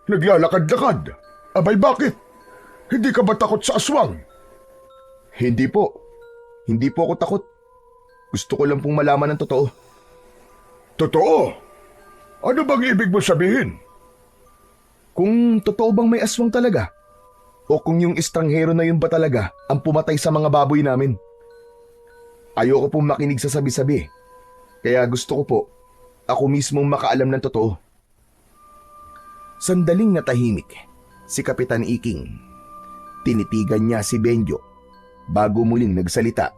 Naglalakad-lakad? Abay bakit? Hindi ka ba takot sa aswang? Hindi po. Hindi po ako takot. Gusto ko lang pong malaman ng totoo. Totoo? Ano bang ibig mo sabihin? Kung totoo bang may aswang talaga? O kung yung estranghero na yun ba talaga ang pumatay sa mga baboy namin? Ayoko pong makinig sa sabi-sabi. Kaya gusto ko po, ako mismong makaalam ng totoo. Sandaling natahimik si Kapitan Iking. Tinitigan niya si Benjo bago muling nagsalita.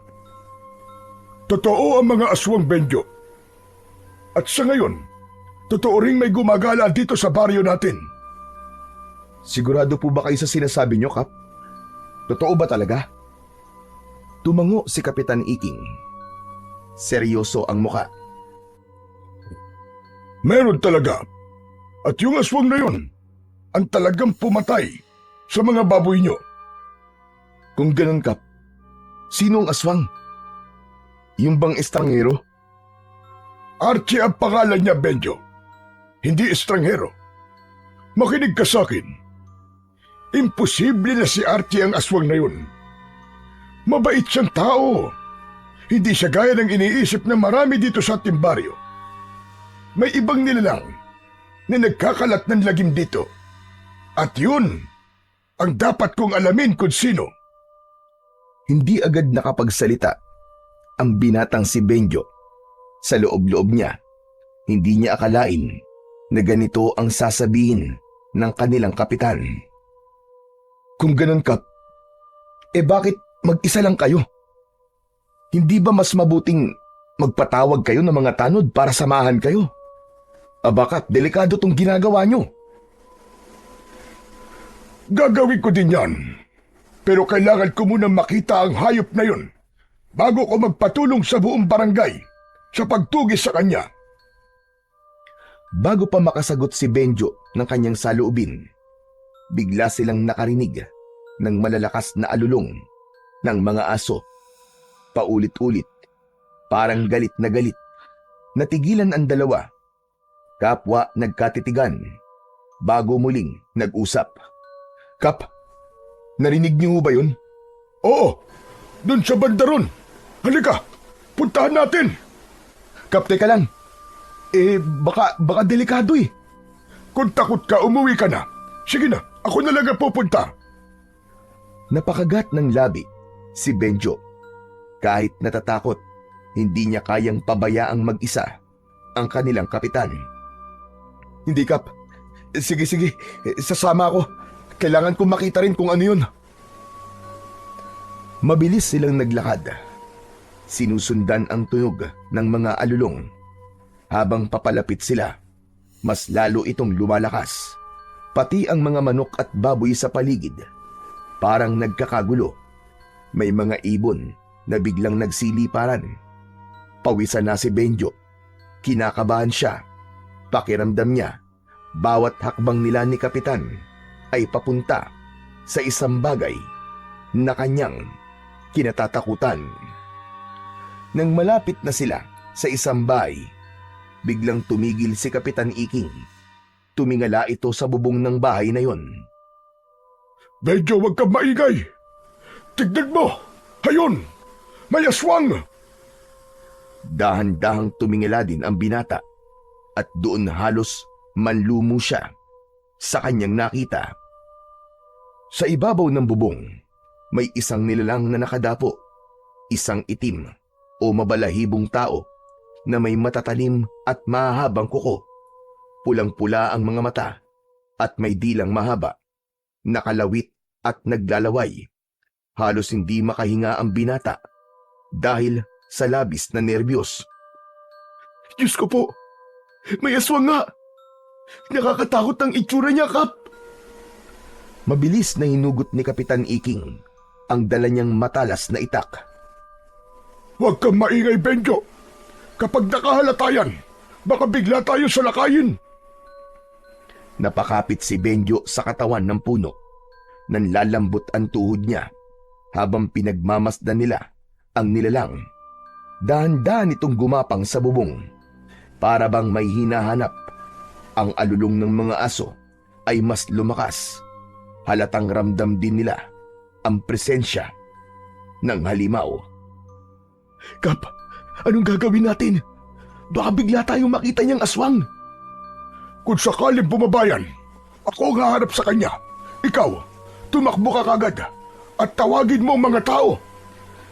Totoo ang mga aswang, Benjo. At sa ngayon, totoo ring may gumagala dito sa baryo natin. Sigurado po ba kayo sa sinasabi nyo, Kap? Totoo ba talaga? Tumango si Kapitan Iking. Seryoso ang muka. Meron talaga. At yung aswang na yun, ang talagang pumatay sa mga baboy nyo. Kung ganun, Kap, sino ang aswang? Yung bang estranghero? Archie ang pangalan niya, Benjo. Hindi estranghero. Makinig ka sa akin. Imposible na si Archie ang aswang na yun. Mabait siyang tao. Hindi siya gaya ng iniisip ng marami dito sa ating baryo. May ibang nilalang na nagkakalat ng lagim dito. At yun ang dapat kong alamin kung sino. Hindi agad nakapagsalita ang binatang si Benjo. Sa loob-loob niya, hindi niya akalain na ganito ang sasabihin ng kanilang kapitan. Kung ganun, Kap, bakit mag-isa lang kayo? Hindi ba mas mabuting magpatawag kayo ng mga tanod para samahan kayo? Abakat, delikado tong ginagawa nyo. Gagawin ko din yan. Pero kailangan ko munang makita ang hayop na yun bago ko magpatulong sa buong barangay sa pagtugis sa kanya. Bago pa makasagot si Benjo ng kanyang saloobin, bigla silang nakarinig ng malalakas na alulong ng mga aso. Paulit-ulit, parang galit na galit. Natigilan ang dalawa. Kapwa nagkatitigan bago muling nag-usap. Kap, narinig niyo ba yun? Oo, dun sa banda ron. Halika, puntahan natin. Kap, teka lang. Baka delikado eh. Kung takot ka, umuwi ka na. Sige na, ako na lang ang pupunta. Napakagat ng labi si Benjo. Kahit natatakot, hindi niya kayang pabayaang mag-isa ang kanilang kapitan. Hindi, Kap. Sige, sasama ako. Kailangan kong makita rin kung ano yun. Mabilis silang naglakad. Sinusundan ang tunog ng mga alulong. Habang papalapit sila, mas lalo itong lumalakas. Pati ang mga manok at baboy sa paligid, parang nagkakagulo. May mga ibon na biglang nagsiliparan. Pawisan na si Benjo. Kinakabahan siya. Pakiramdam niya, bawat hakbang nila ni Kapitan ay papunta sa isang bagay na kanyang kinatatakutan. Nang malapit na sila sa isang bahay, biglang tumigil si Kapitan Iking. Tumingala ito sa bubong ng bahay na yon. Medyo wag kang maingay. Tignan mo, hayon, may aswang. Dahan-dahang tumingala din ang binata at doon halos manlumo siya sa kanyang nakita. Sa ibabaw ng bubong, may isang nilalang na nakadapo, isang itim o mabalahibong tao na may matatalim at mahabang kuko. Pulang-pula ang mga mata at may dilang mahaba, nakalawit at naglalaway. Halos hindi makahinga ang binata dahil sa labis na nerbiyos. Diyos ko po, may aswang nga. Nakakatakot ang itsura niya, Kap. Mabilis na hinugot ni Kapitan Iking ang dala niyang matalas na itak. Huwag kang maingay, Benjo. Kapag nakahalata yan, baka bigla tayo salakayin. Napakapit si Benjo sa katawan ng puno. Nanlalambot ang tuhod niya habang pinagmamasdan nila ang nilalang. Dahan-dahan itong gumapang sa bubong. Para bang may hinahanap. Ang alulong ng mga aso ay mas lumakas. Halatang ramdam din nila ang presensya ng halimaw. Kap, anong gagawin natin? Baka bigla tayong makita niyang aswang. Kung sakaling bumabayan, ako ang haharap sa kanya. Ikaw, tumakbo ka kagad at tawagin mo ang mga tao.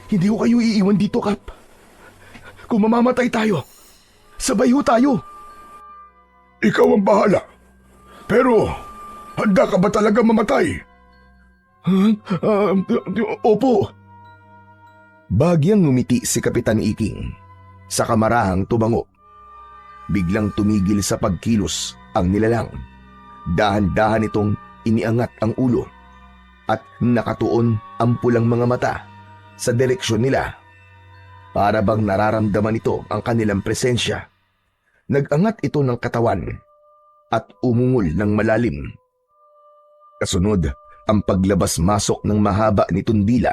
Hindi ko kayo iiwan dito, Kap. Kung mamamatay tayo, sabay ho tayo. Ikaw ang bahala. Pero, handa ka ba talaga mamatay? Opo. Bagyang ngumiti si Kapitan Iking. Sa kamarahang tumango. Biglang tumigil sa pagkilos ang nilalang. Dahan-dahan itong iniangat ang ulo at nakatuon ang pulang mga mata sa direksyon nila. Para bang nararamdaman ito ang kanilang presensya. Nag-angat ito ng katawan at umungol ng malalim. Kasunod, ang paglabas-masok ng mahaba nitong dila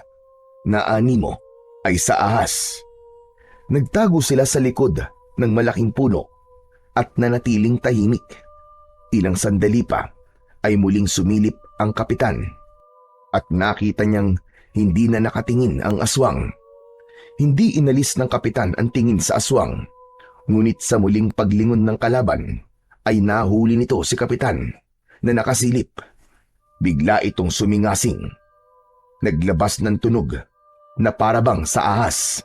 na animo ay sa ahas. Nagtago sila sa likod ng malaking puno at nanatiling tahimik. Ilang sandali pa ay muling sumilip ang kapitan at nakita niyang hindi na nakatingin ang aswang. Hindi inalis ng kapitan ang tingin sa aswang, ngunit sa muling paglingon ng kalaban ay nahuli nito si kapitan na nakasilip. Bigla itong sumingasing. Naglabas ng tunog na parabang sa ahas.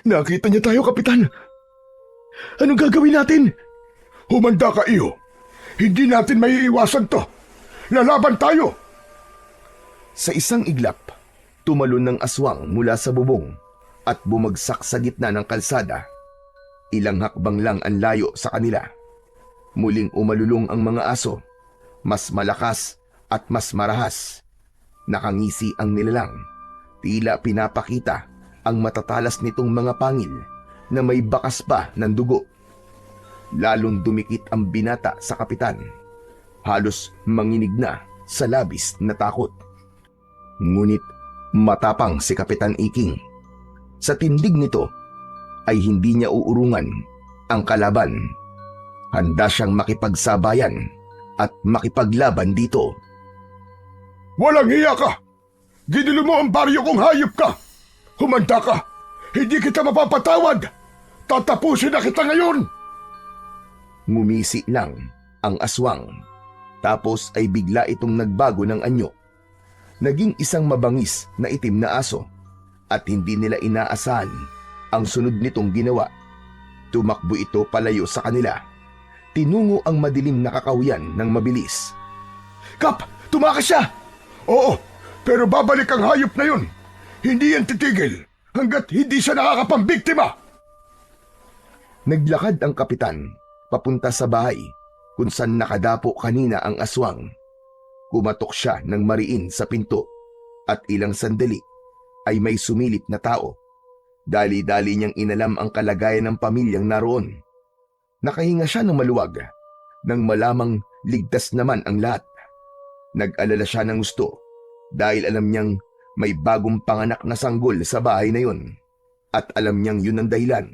Nakita niya tayo, Kapitan. Anong gagawin natin? Humanda ka, iyo. Hindi natin maiiwasan to. Lalaban tayo! Sa isang iglap, tumalon ng aswang mula sa bubong at bumagsak sa gitna ng kalsada. Ilang hakbang lang ang layo sa kanila. Muling umalulong ang mga aso, mas malakas at mas marahas. Nakangisi ang nilalang. Tila pinapakita ang matatalas nitong mga pangil na may bakas pa ng dugo. lalong dumikit ang binata sa kapitan. Halos manginig na sa labis na takot. Ngunit matapang si Kapitan Iking. Sa tindig nito ay hindi niya uurungan ang kalaban. Handa siyang makipagsabayan at makipaglaban dito. Walang hiya ka! Ginulo mo ang baryo kong hayop ka! Humanda ka! Hindi kita mapapatawad! Tatapusin na kita ngayon! Ngumisi lang ang aswang. Tapos ay bigla itong nagbago ng anyo. Naging isang mabangis na itim na aso at hindi nila inaasahan ang sunod nitong ginawa. Tumakbo ito palayo sa kanila. Tinungo ang madilim na kakahuyan ng mabilis. Kap! Tumakas siya! Oo, pero babalik ang hayop na yun. Hindi yan titigil hanggat hindi siya nakakapambiktima. Naglakad ang kapitan papunta sa bahay kung saan nakadapo kanina ang aswang. Kumatok siya ng mariin sa pinto at ilang sandali ay may sumilip na tao. Dali-dali niyang inalam ang kalagayan ng pamilyang naroon. Nakahinga siya ng maluwag nang malamang ligtas naman ang lahat. Nag-alala siya ng gusto dahil alam niyang may bagong panganak na sanggol sa bahay na yun. At alam niyang yun ang dahilan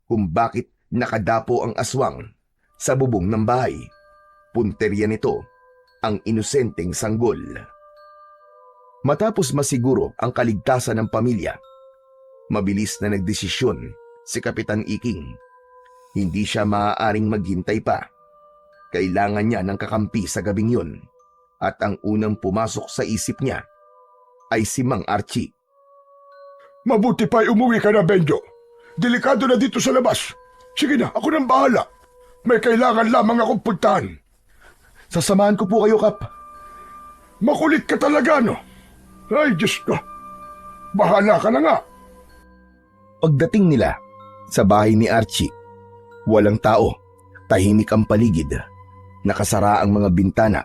kung bakit nakadapo ang aswang sa bubong ng bahay. Punterya nito ang inosenteng sanggol. Matapos masiguro ang kaligtasan ng pamilya, mabilis na nagdesisyon si Kapitan Iking. Hindi siya maaaring maghintay pa. Kailangan niya ng kakampi sa gabing yun. At ang unang pumasok sa isip niya ay si Mang Archie. Mabuti pa'y umuwi ka na, Benjo. Delikado na dito sa labas. Sige na, ako nang bahala. May kailangan lamang akong puntahan. Sasamahan ko po kayo, Kap. Makulit ka talaga, no? Ay, Diyos ko. Bahala ka na nga. Pagdating nila sa bahay ni Archie, walang tao, tahimik ang paligid, nakasara ang mga bintana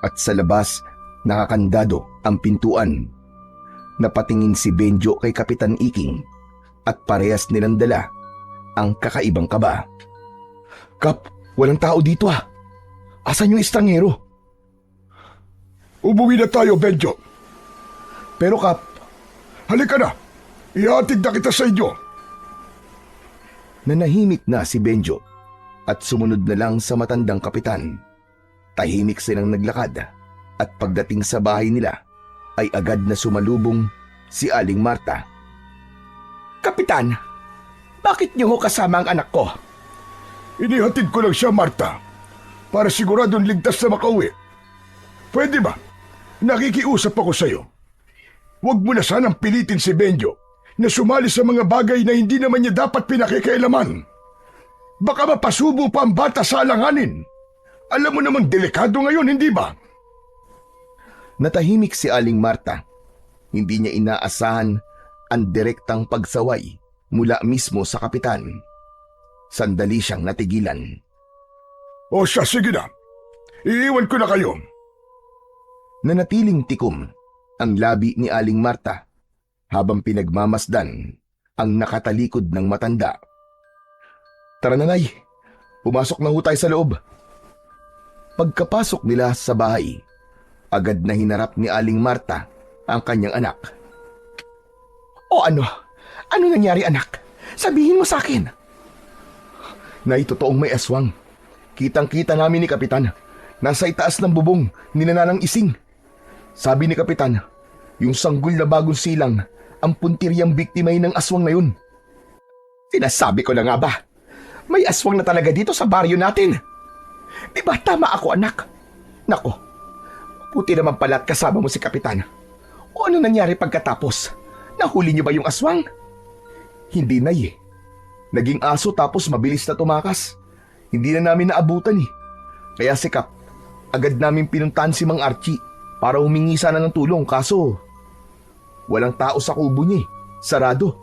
at sa labas nakakandado ang pintuan. Napatingin si Benjo kay Kapitan Iking at parehas nilang dala ang kakaibang kaba. Kap, walang tao dito ah. Asan yung estrangero? Umuwi na tayo, Benjo. Pero Kap, Halika na. Ihatid na kita sa inyo. nanahimik na si Benjo at sumunod na lang sa matandang kapitan. Tahimik silang naglakad at pagdating sa bahay nila ay agad na sumalubong si Aling Marta. Kapitan, bakit niyo ho kasama ang anak ko? Inihatid ko lang siya, Marta, para siguradong ligtas na makauwi. Pwede ba? Nakikiusap ako sa'yo. Huwag mo na sanang pilitin si Benjo na sumali sa mga bagay na hindi naman niya dapat pinakikailaman. Baka mapasubo pa ang bata sa alanganin. Alam mo namang delikado ngayon, hindi ba? Natahimik si Aling Marta. Hindi niya inaasahan ang direktang pagsaway mula mismo sa kapitan. Sandali siyang natigilan. O siya, sige na. Iiwan ko na kayo. Nanatiling tikom ang labi ni Aling Marta habang pinagmamasdan ang nakatalikod ng matanda. Tara na, Nay. Pumasok na ho tayo sa loob. Pagkapasok nila sa bahay, agad na hinarap ni Aling Marta ang kanyang anak. O ano? Ano nangyari, anak? Sabihin mo sa akin. Nay, totoong may aswang. Kitang-kita namin ni Kapitan. Nasa itaas ng bubong ni Nanang Ising. Sabi ni Kapitan, yung sanggol na bagong silang ang puntiryang biktimay ng aswang na yun. Sinasabi ko na nga ba? May aswang na talaga dito sa baryo natin. Di ba tama ako, anak? Nako, buti naman pala at kasama mo si Kapitan. O ano nangyari pagkatapos? Nahuli niyo ba yung aswang? Hindi, Nay. Naging aso tapos mabilis na tumakas. Hindi na namin naabutan eh. Kaya si Kap, agad namin pinuntahan si Mang Archie para humingi sana ng tulong kaso walang tao sa kubo niya eh. Sarado.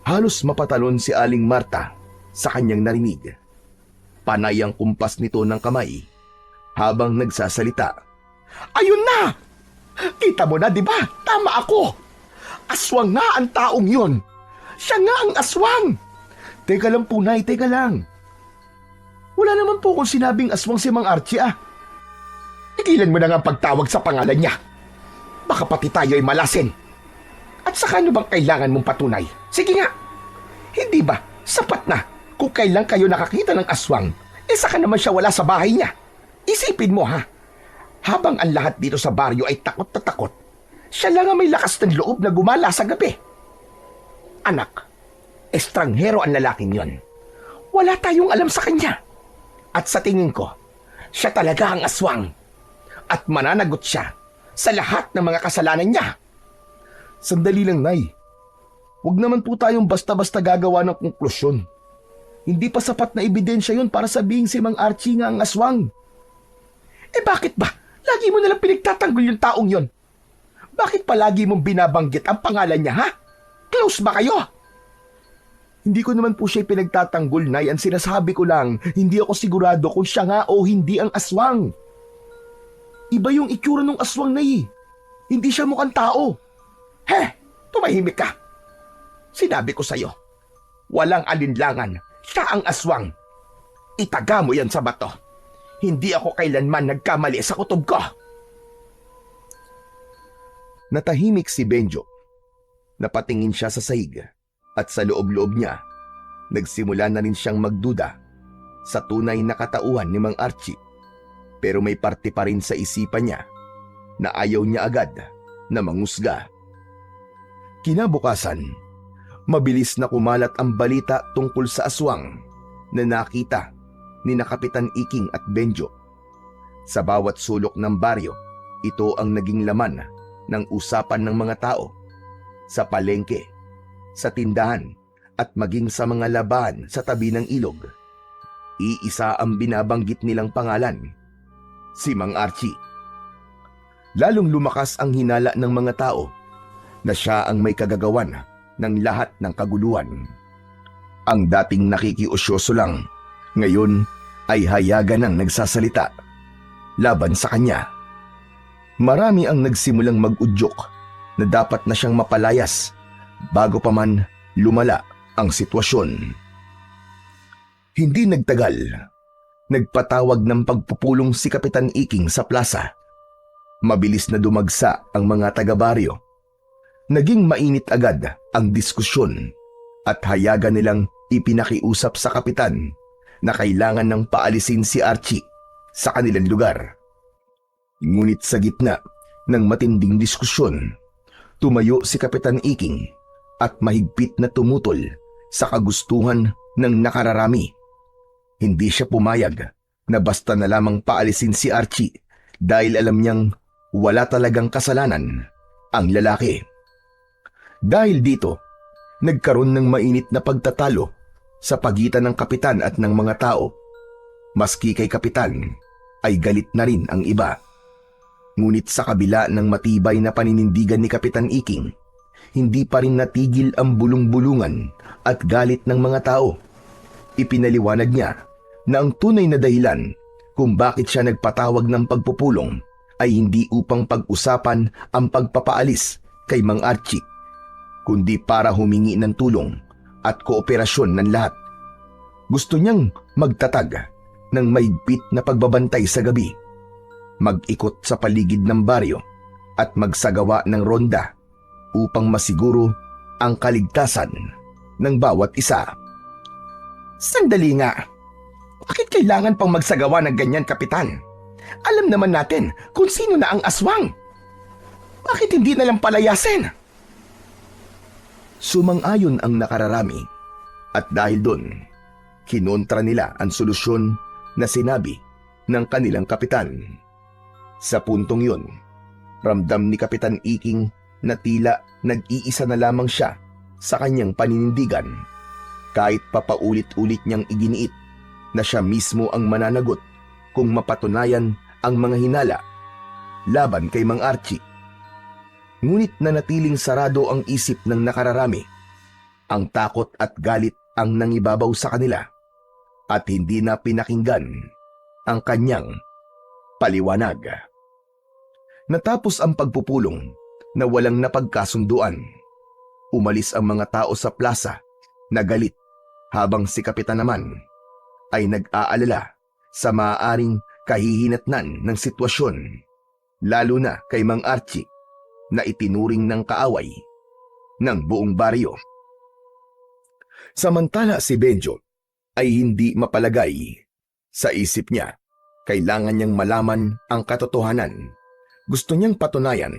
Halos mapatalon si Aling Marta sa kanyang narinig. Panay ang kumpas nito ng kamay habang nagsasalita. Ayun na! Kita mo na, di ba? Tama ako! Aswang nga ang taong yun! Siya nga ang aswang! Teka lang po, Nay, teka lang. Wala naman po kung sinabing aswang si Mang Archie ah. Tigilan mo na nga ang pagtawag sa pangalan niya. Baka pati tayo ay malasin. At saka ano bang kailangan mong patunay? Sige nga. Hindi ba sapat na kung kailan kayo nakakita ng aswang, saka naman siya wala sa bahay niya? Isipin mo ha, habang ang lahat dito sa baryo ay takot na takot, siya lang ang may lakas ng loob na gumala sa gabi. Anak, estranghero ang lalaking yon. Wala tayong alam sa kanya. At sa tingin ko, siya talaga ang aswang. At mananagot siya sa lahat ng mga kasalanan niya. Sandali lang, Nay. Huwag naman po tayong basta-basta gagawa ng konklusyon. Hindi pa sapat na ebidensya yun para sabihin si Mang Archie nga ang aswang. Bakit ba? Lagi mo nalang pinagtatanggol yung taong yon. Bakit palagi mong binabanggit ang pangalan niya, ha? Close ba kayo? Hindi ko naman po siya pinagtatanggol, Nay. Ang sinasabi ko lang, hindi ako sigurado kung siya nga o hindi ang aswang. Iba yung itsura ng aswang, Nay. Hindi siya mukhang tao. Tumahimik ka. Sinabi ko sa'yo, walang alinlangan, siya ang aswang. Itaga mo yan sa bato. Hindi ako kailanman nagkamali sa kutob ko. Natahimik si Benjo. Napatingin siya sa sahig at sa loob-loob niya, nagsimula na rin siyang magduda sa tunay na katauhan ni Mang Archie. Pero may parte pa rin sa isipan niya na ayaw niya agad na mangusga. Kinabukasan, mabilis na kumalat ang balita tungkol sa aswang na nakita ni Kapitan Iking at Benjo. Sa bawat sulok ng baryo, ito ang naging laman ng usapan ng mga tao, sa palengke, sa tindahan, at maging sa mga labahan sa tabi ng ilog. Iisa ang binabanggit nilang pangalan, si Mang Archie. Lalong lumakas ang hinala ng mga tao na siya ang may kagagawan ng lahat ng kaguluhan. Ang dating nakikiusyoso lang, ngayon ay hayagan ng nagsasalita laban sa kanya. Marami ang nagsimulang mag-udyok na dapat na siyang mapalayas bago pa man lumala ang sitwasyon. Hindi nagtagal, nagpatawag ng pagpupulong si Kapitan Iking sa plaza. Mabilis na dumagsa ang mga taga-baryo. Naging mainit agad ang diskusyon at hayagan nilang ipinakiusap sa kapitan na kailangan ng paalisin si Archie sa kanilang lugar. Ngunit sa gitna ng matinding diskusyon, tumayo si Kapitan Iking at mahigpit na tumutol sa kagustuhan ng nakararami. Hindi siya pumayag na basta na lamang paalisin si Archie dahil alam niyang wala talagang kasalanan ang lalaki. Dahil dito, nagkaroon ng mainit na pagtatalo sa pagitan ng kapitan at ng mga tao. Maski kay kapitan ay galit na rin ang iba. Ngunit sa kabila ng matibay na paninindigan ni Kapitan Iking, hindi pa rin natigil ang bulong-bulungan at galit ng mga tao. Ipinaliwanag niya na ang tunay na dahilan kung bakit siya nagpatawag ng pagpupulong ay hindi upang pag-usapan ang pagpapaalis kay Mang Archie, kundi para humingi ng tulong at kooperasyon ng lahat. Gusto niyang magtatag ng mahigpit na pagbabantay sa gabi, mag-ikot sa paligid ng baryo at magsagawa ng ronda upang masiguro ang kaligtasan ng bawat isa. Sandali nga. Bakit kailangan pang magsagawa ng ganyan, Kapitan? Alam naman natin kung sino na ang aswang. Bakit hindi na lang palayasin? Sumang-ayon ang nakararami at dahil doon, kinontra nila ang solusyon na sinabi ng kanilang kapitan. Sa puntong yun, ramdam ni Kapitan Iking na tila nag-iisa na lamang siya sa kanyang paninindigan. Kahit papaulit-ulit niyang iginiit na siya mismo ang mananagot kung mapatunayan ang mga hinala laban kay Mang Archie. Ngunit nanatiling sarado ang isip ng nakararami. Ang takot at galit ang nangibabaw sa kanila at hindi na pinakinggan ang kanyang paliwanag. Natapos ang pagpupulong na walang napagkasunduan. Umalis ang mga tao sa plaza na galit habang si Kapitan naman ay nag-aalala sa maaaring kahihinatnan ng sitwasyon, lalo na kay Mang Archie na itinuring ng kaaway ng buong baryo. Samantala si Benjo ay hindi mapalagay. Sa isip niya, kailangan niyang malaman ang katotohanan. Gusto niyang patunayan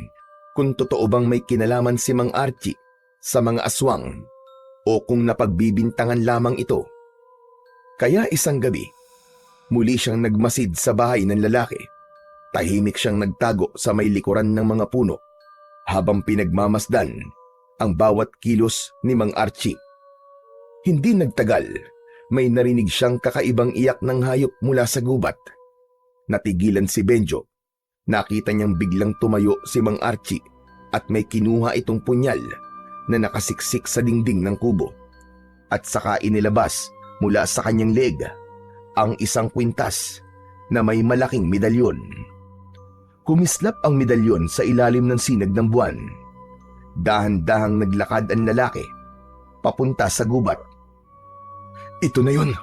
kung totoo bang may kinalaman si Mang Archie sa mga aswang o kung napagbibintangan lamang ito. Kaya isang gabi, muli siyang nagmasid sa bahay ng lalaki. Tahimik siyang nagtago sa may likuran ng mga puno habang pinagmamasdan ang bawat kilos ni Mang Archie. Hindi nagtagal, may narinig siyang kakaibang iyak ng hayop mula sa gubat. Natigilan si Benjo. Nakita niyang biglang tumayo si Mang Archie at may kinuha itong punyal na nakasiksik sa dingding ng kubo. At saka inilabas mula sa kanyang leeg ang isang kwintas na may malaking medalyon. Kumislap ang medalyon sa ilalim ng sinag ng buwan. Dahan-dahang naglakad ang lalaki papunta sa gubat. Ito na yun.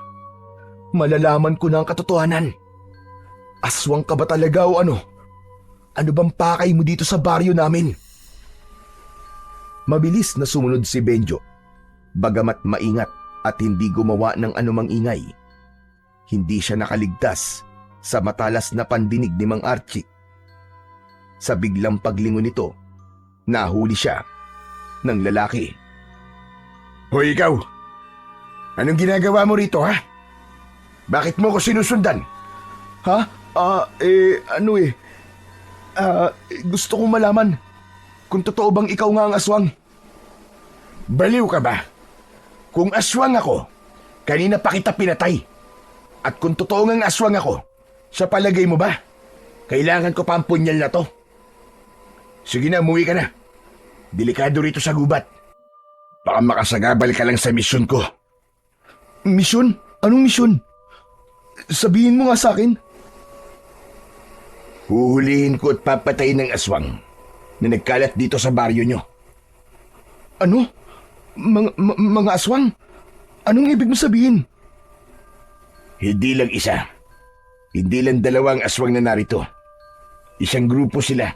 Malalaman ko na ang katotohanan. Aswang ka ba talaga o ano? Ano bang pakay mo dito sa baryo namin? Mabilis na sumunod si Benjo. Bagamat maingat at hindi gumawa ng anumang ingay, hindi siya nakaligtas sa matalas na pandinig ni Mang Archie. Sa biglang paglingon nito, nahuli siya ng lalaki. Hoy ikaw! Anong ginagawa mo rito, ha? Bakit mo ko sinusundan? Ha? Gusto kong malaman kung totoo bang ikaw nga ang aswang. Baliw ka ba? Kung aswang ako, kanina pa kita pinatay. At kung totoo ngang aswang ako, sa palagay mo ba, kailangan ko pa ang punyal na to? Sige na, umuwi ka na. Delikado rito sa gubat. Baka makasagabal ka lang sa misyon ko. Misyon? Anong misyon? Sabihin mo nga sa akin. Huhulihin ko at papatayin ng aswang na nagkalat dito sa baryo nyo. Ano? Mga aswang? Anong ibig mo sabihin? Hindi lang isa. Hindi lang dalawang aswang na narito. Isang grupo sila.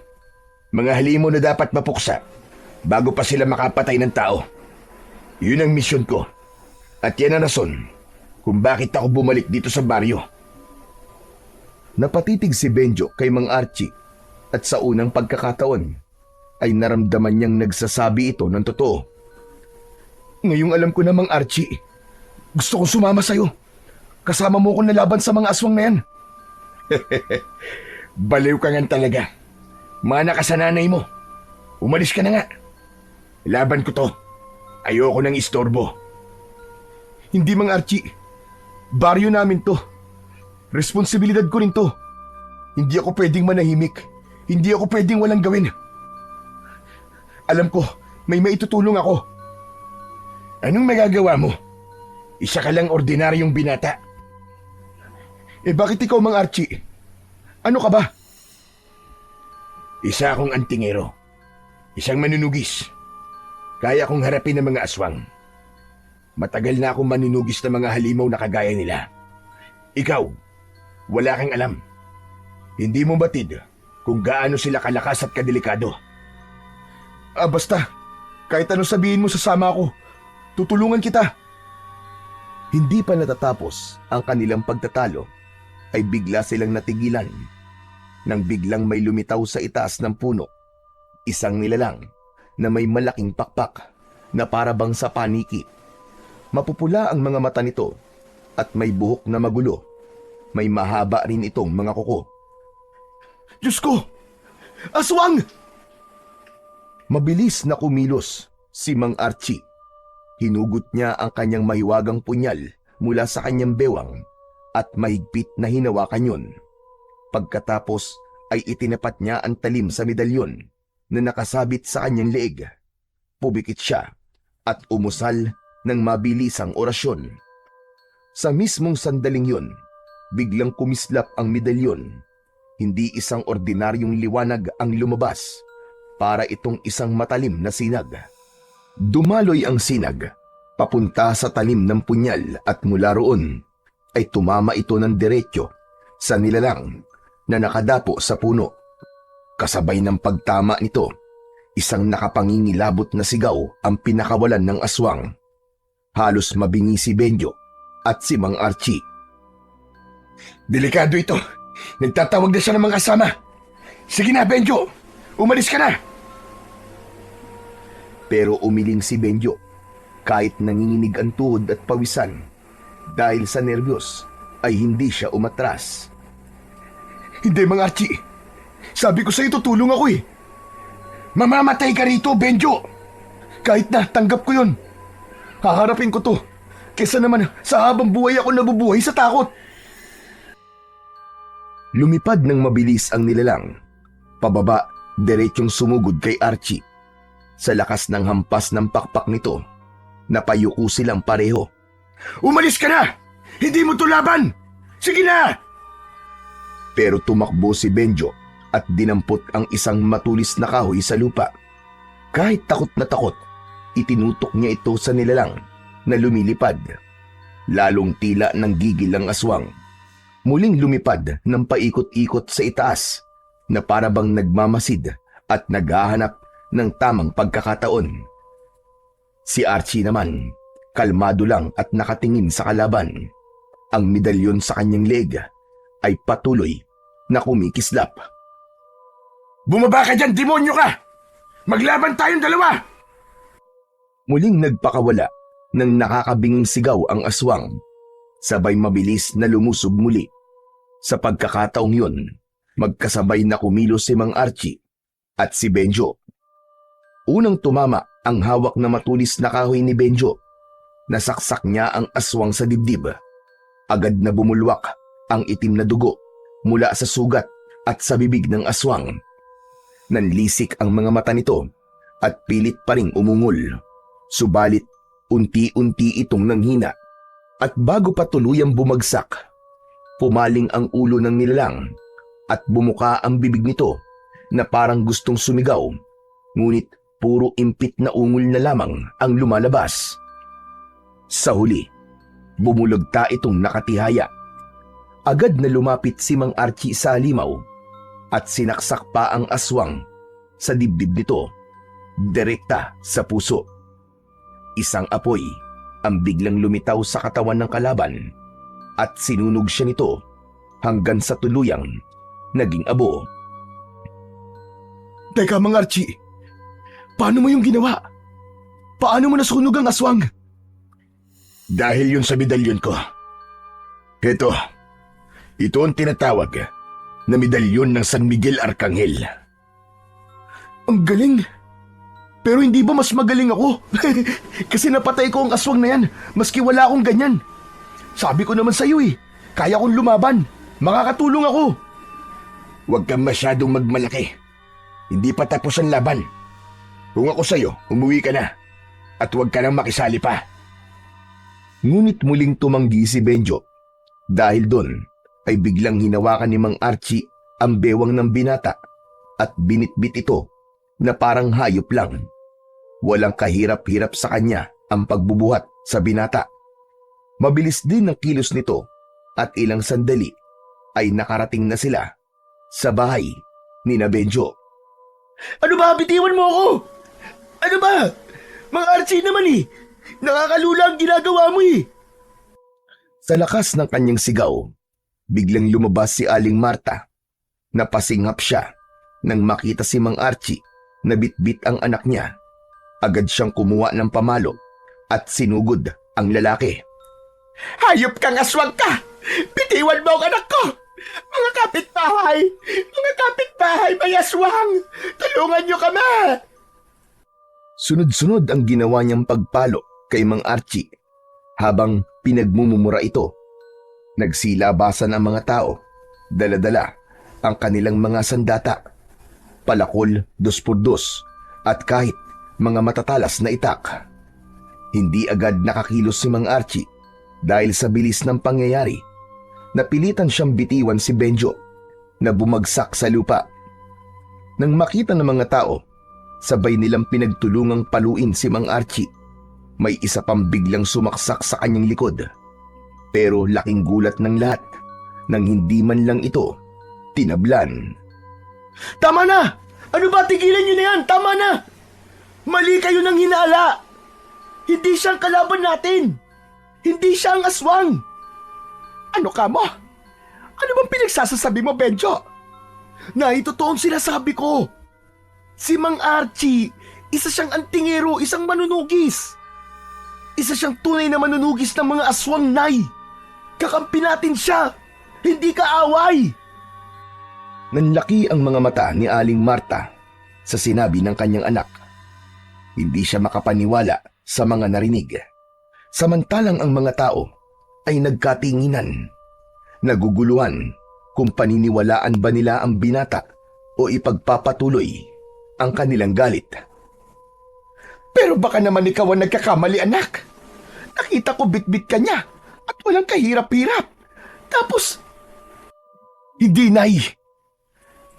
Mga halimaw na dapat mapuksa bago pa sila makapatay ng tao. Yun ang misyon ko. At yan ang rason kung bakit ako bumalik dito sa baryo. Napatitig si Benjo kay Mang Archie at sa unang pagkakataon ay naramdaman niyang nagsasabi ito ng totoo. Ngayong alam ko na, Mang Archie, gusto kong sumama sa'yo. Kasama mo akong nalaban sa mga aswang na yan. Baliw ka nga talaga. Mana ka sa nanay mo. Umalis ka na nga. Laban ko to. Ayoko nang istorbo. Hindi, Mang Archie. Baryo namin to. Responsibilidad ko rin to. Hindi ako pwedeng manahimik. Hindi ako pwedeng walang gawin. Alam ko, may maitutulong ako. Anong magagawa mo? Isa ka lang ordinaryong binata. Bakit ikaw, Mang Archie? Ano ka ba? Isa akong antingero. Isang manunugis. Kaya kong harapin ang mga aswang. Matagal na akong manunugis ng mga halimaw na kagaya nila. Ikaw, wala kang alam. Hindi mo batid kung gaano sila kalakas at kadelikado. Basta, kahit ano sabihin mo, sasama ako. Tutulungan kita. Hindi pa natatapos ang kanilang pagtatalo ay bigla silang natigilan nang biglang may lumitaw sa itaas ng puno. Isang nilalang na may malaking pakpak na parabang sa paniki. Mapupula ang mga mata nito at may buhok na magulo. May mahaba rin itong mga kuko. Diyos ko! Aswang! Mabilis na kumilos si Mang Archie. Hinugot niya ang kanyang mahiwagang punyal mula sa kanyang bewang at mahigpit na hinawakan yun. Pagkatapos ay itinapat niya ang talim sa medalyon na nakasabit sa kanyang leeg. Pumikit siya at umusal ng mabilisang orasyon. Sa mismong sandaling yun, biglang kumislap ang medalyon. Hindi isang ordinaryong liwanag ang lumabas, para itong isang matalim na sinag. Dumaloy ang sinag, papunta sa talim ng punyal at mula roon, ay tumama ito ng diretso sa nilalang na nakadapo sa puno. Kasabay ng pagtama nito, isang nakapangingilabot na sigaw ang pinakawalan ng aswang. Halos mabingi si Benjo at si Mang Archie. Delikado ito. Nagtatawag na siya ng mga kasama. Sige na, Benjo. Umalis ka na. Pero umiling si Benjo kahit nanginginig ang tuhod at pawisan. Dahil sa nervyos ay hindi siya umatras. Hindi, Mang Archie. Sabi ko sa'yo tutulong ako eh. Mamamatay ka rito, Benjo. Kahit na, tanggap ko yun. Haharapin ko to. Kesa naman sa habang buhay ako nabubuhay sa takot. Lumipad ng mabilis ang nilalang. Pababa, diretsyong sumugod kay Archie. Sa lakas ng hampas ng pakpak nito, napayuko silang pareho. Umalis ka na! Hindi mo to laban! Sige na! Pero tumakbo si Benjo at dinampot ang isang matulis na kahoy sa lupa. Kahit takot na takot, itinutok niya ito sa nilalang na lumilipad. Lalong tila ng gigil ang aswang. Muling lumipad ng paikot-ikot sa itaas na para bang nagmamasid at naghahanap ng tamang pagkakataon. Si Archie naman, kalmado lang at nakatingin sa kalaban. Ang medalyon sa kanyang leg ay patuloy na kumikislap. Bumaba ka dyan, demonyo ka! Maglaban tayong dalawa! Muling nagpakawala ng nakakabinging sigaw ang aswang. Sabay mabilis na lumusob muli. Sa pagkakataong yun, magkasabay na kumilos si Mang Archie at si Benjo. Unang tumama ang hawak na matulis na kahoy ni Benjo. Nasaksak niya ang aswang sa dibdib. Agad na bumulwak ang itim na dugo mula sa sugat at sa bibig ng aswang. Nanlisik ang mga mata nito at pilit pa ring umungol. Subalit, unti-unti itong nanghina at bago pa tuluyang bumagsak, pumaling ang ulo ng nilalang at bumuka ang bibig nito na parang gustong sumigaw, ngunit puro impit na ungol na lamang ang lumalabas. Sa huli, bumulagta itong nakatihaya. Agad na lumapit si Mang Archie sa halimaw at sinaksak pa ang aswang sa dibdib nito, direkta sa puso. Isang apoy ang biglang lumitaw sa katawan ng kalaban at sinunog siya nito hanggang sa tuluyang naging abo. Teka, Mang Archie. Paano mo yung ginawa? Paano mo nasunog ang aswang? Dahil yun sa medalyon ko. Ito ang tinatawag na medalyon ng San Miguel Arcangel. Ang galing! Pero hindi ba mas magaling ako? Kasi napatay ko ang aswang na yan, maski wala akong ganyan. Sabi ko naman sa'yo kaya kong lumaban. Makakatulong ako. Huwag kang masyadong magmalaki. Hindi pa tapos ang laban. Kung ako sa'yo, umuwi ka na. At huwag ka nang makisali pa. Ngunit muling tumanggi si Benjo. Dahil doon ay biglang hinawakan ni Mang Archie ang bewang ng binata at binitbit ito na parang hayop lang. Walang kahirap-hirap sa kanya ang pagbubuhat sa binata. Mabilis din ang kilos nito at ilang sandali ay nakarating na sila sa bahay ni na Benjo. Ano ba? Bitiwan mo ako! Ano ba? Mang Archie naman Nakakalula ang ginagawa mo Sa lakas ng kanyang sigaw, biglang lumabas si Aling Marta. Napasinghap siya nang makita si Mang Archie na bitbit ang anak niya. Agad siyang kumuha ng pamalo at sinugod ang lalaki. Hayop kang aswang ka! Bitiwan mo ang anak ko! Mga kapitbahay! Mga kapitbahay, may aswang! Tulungan niyo kami! Sunod-sunod ang ginawa niyang pagpalo kay Mang Archie habang pinagmumumura ito. Nagsilabasan ang mga tao, dala-dala ang kanilang mga sandata, palakol, 2x2 at kahit mga matatalas na itak. Hindi agad nakakilos si Mang Archie dahil sa bilis ng pangyayari. Napilitan siyang bitiwan si Benjo na bumagsak sa lupa. Nang makita ng mga tao, sabay nilang pinagtulungang paluin si Mang Archie. May isa pang biglang sumaksak sa kanyang likod. Pero laking gulat ng lahat nang hindi man lang ito tinablan. Tama na! Ano ba? Tigilan nyo na yan! Tama na! Mali kayo ng hinala! Hindi siya ang kalaban natin! Hindi siya ang aswang! Ano ka mo? Ano bang pinagsasasabi mo, Benjo? Totoong sinasabi ko. Si Mang Archie, isa siyang antingero, isang manunugis. Isa siyang tunay na manunugis ng mga aswang, Nay. Kakampi natin siya, hindi kaaway. Nanlaki ang mga mata ni Aling Marta sa sinabi ng kanyang anak. Hindi siya makapaniwala sa mga narinig. Samantalang ang mga tao ay nagkatinginan, naguguluhan kung paniniwalaan ba nila ang binata o ipagpapatuloy ang kanilang galit. Pero baka naman ikaw ang nagkakamali, anak. Nakita ko bitbit ka niya at walang kahirap-hirap. Tapos, hindi, Nay.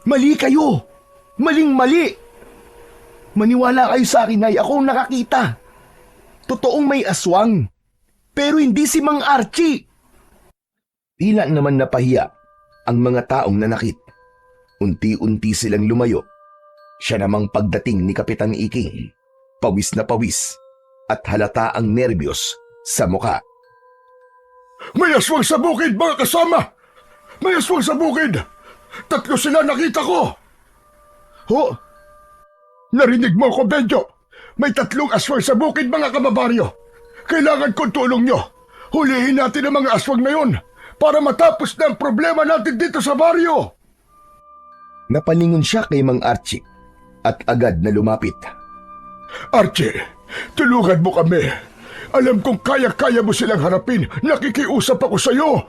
Mali kayo. Maling-mali. Maniwala kayo sa akin, Nay. Ako ang nakakita. Totoong may aswang. Pero hindi si Mang Archie. Tila naman napahiya ang mga taong nanakit. Unti-unti silang lumayo. Siya namang pagdating ni Kapitan Iking, pawis na pawis at halata ang nerbiyos sa muka. May aswang sa bukid, mga kasama! May aswang sa bukid! 3 sila nakita ko! Ho? Narinig mo ko, Benjo? May 3 aswang sa bukid, mga kababaryo! Kailangan kong tulong nyo! Hulihin natin ang mga aswang na yun para matapos na ang problema natin dito sa baryo! Napalingon siya kay Mang Archie at agad na lumapit. Archie, tulungan mo kami. Alam kong kaya-kaya mo silang harapin. Nakikiusap ako sa'yo.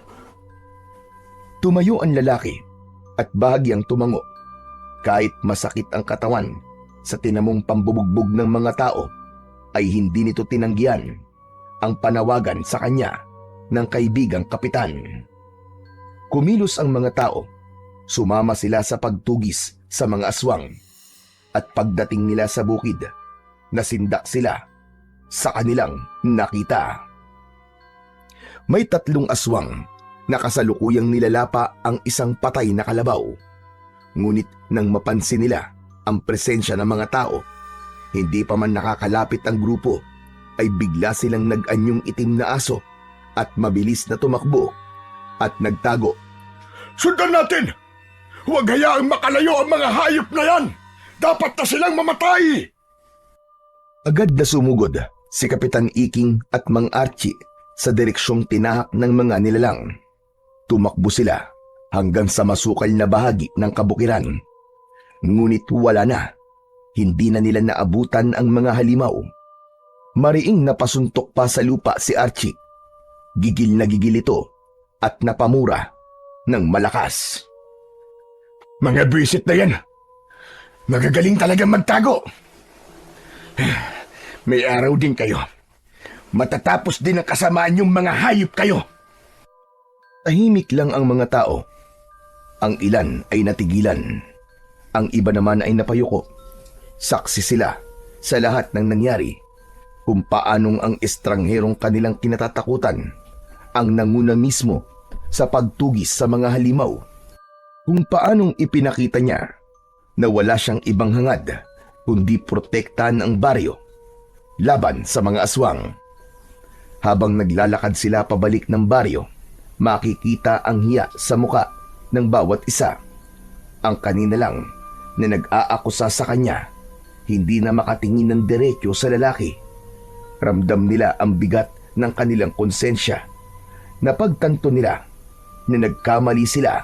Tumayo ang lalaki at bahagyang tumango. Kahit masakit ang katawan sa tinamong pambubugbog ng mga tao, ay hindi nito tinanggihan ang panawagan sa kanya ng kaibigang kapitan. Kumilos ang mga tao. Sumama sila sa pagtugis sa mga aswang. At pagdating nila sa bukid, nasindak sila sa kanilang nakita. May 3 aswang na kasalukuyang nilalapa ang isang patay na kalabaw. Ngunit nang mapansin nila ang presensya ng mga tao, hindi pa man nakakalapit ang grupo, ay bigla silang nag-anyong itim na aso at mabilis na tumakbo at nagtago. Sundan natin! Huwag hayaang makalayo ang mga hayop na yan! Dapat na silang mamatay! Agad na sumugod si Kapitan Iking at Mang Archie sa direksyong tinahak ng mga nilalang. Tumakbo sila hanggang sa masukal na bahagi ng kabukiran. Ngunit wala na. Hindi na nila naabutan ang mga halimaw. Mariing napasuntok pa sa lupa si Archie. Gigil na gigil ito at napamura ng malakas. Mga bisit na yan! Nagagaling talagang magtago! May araw din kayo. Matatapos din ang kasamaan yung mga hayop kayo. Tahimik lang ang mga tao. Ang ilan ay natigilan. Ang iba naman ay napayuko. Saksi sila sa lahat ng nangyari, kung paanong ang estrangherong kanilang kinatatakutan ang nanguna mismo sa pagtugis sa mga halimaw. Kung paanong ipinakita niya na wala siyang ibang hangad kundi protektahan ang baryo laban sa mga aswang. Habang naglalakad sila pabalik ng baryo, makikita ang hiya sa muka ng bawat isa. Ang kanina lang na nag-aakusa sa kanya, hindi na makatingin ng diretso sa lalaki. Ramdam nila ang bigat ng kanilang konsensya. Napagtanto nila na nagkamali sila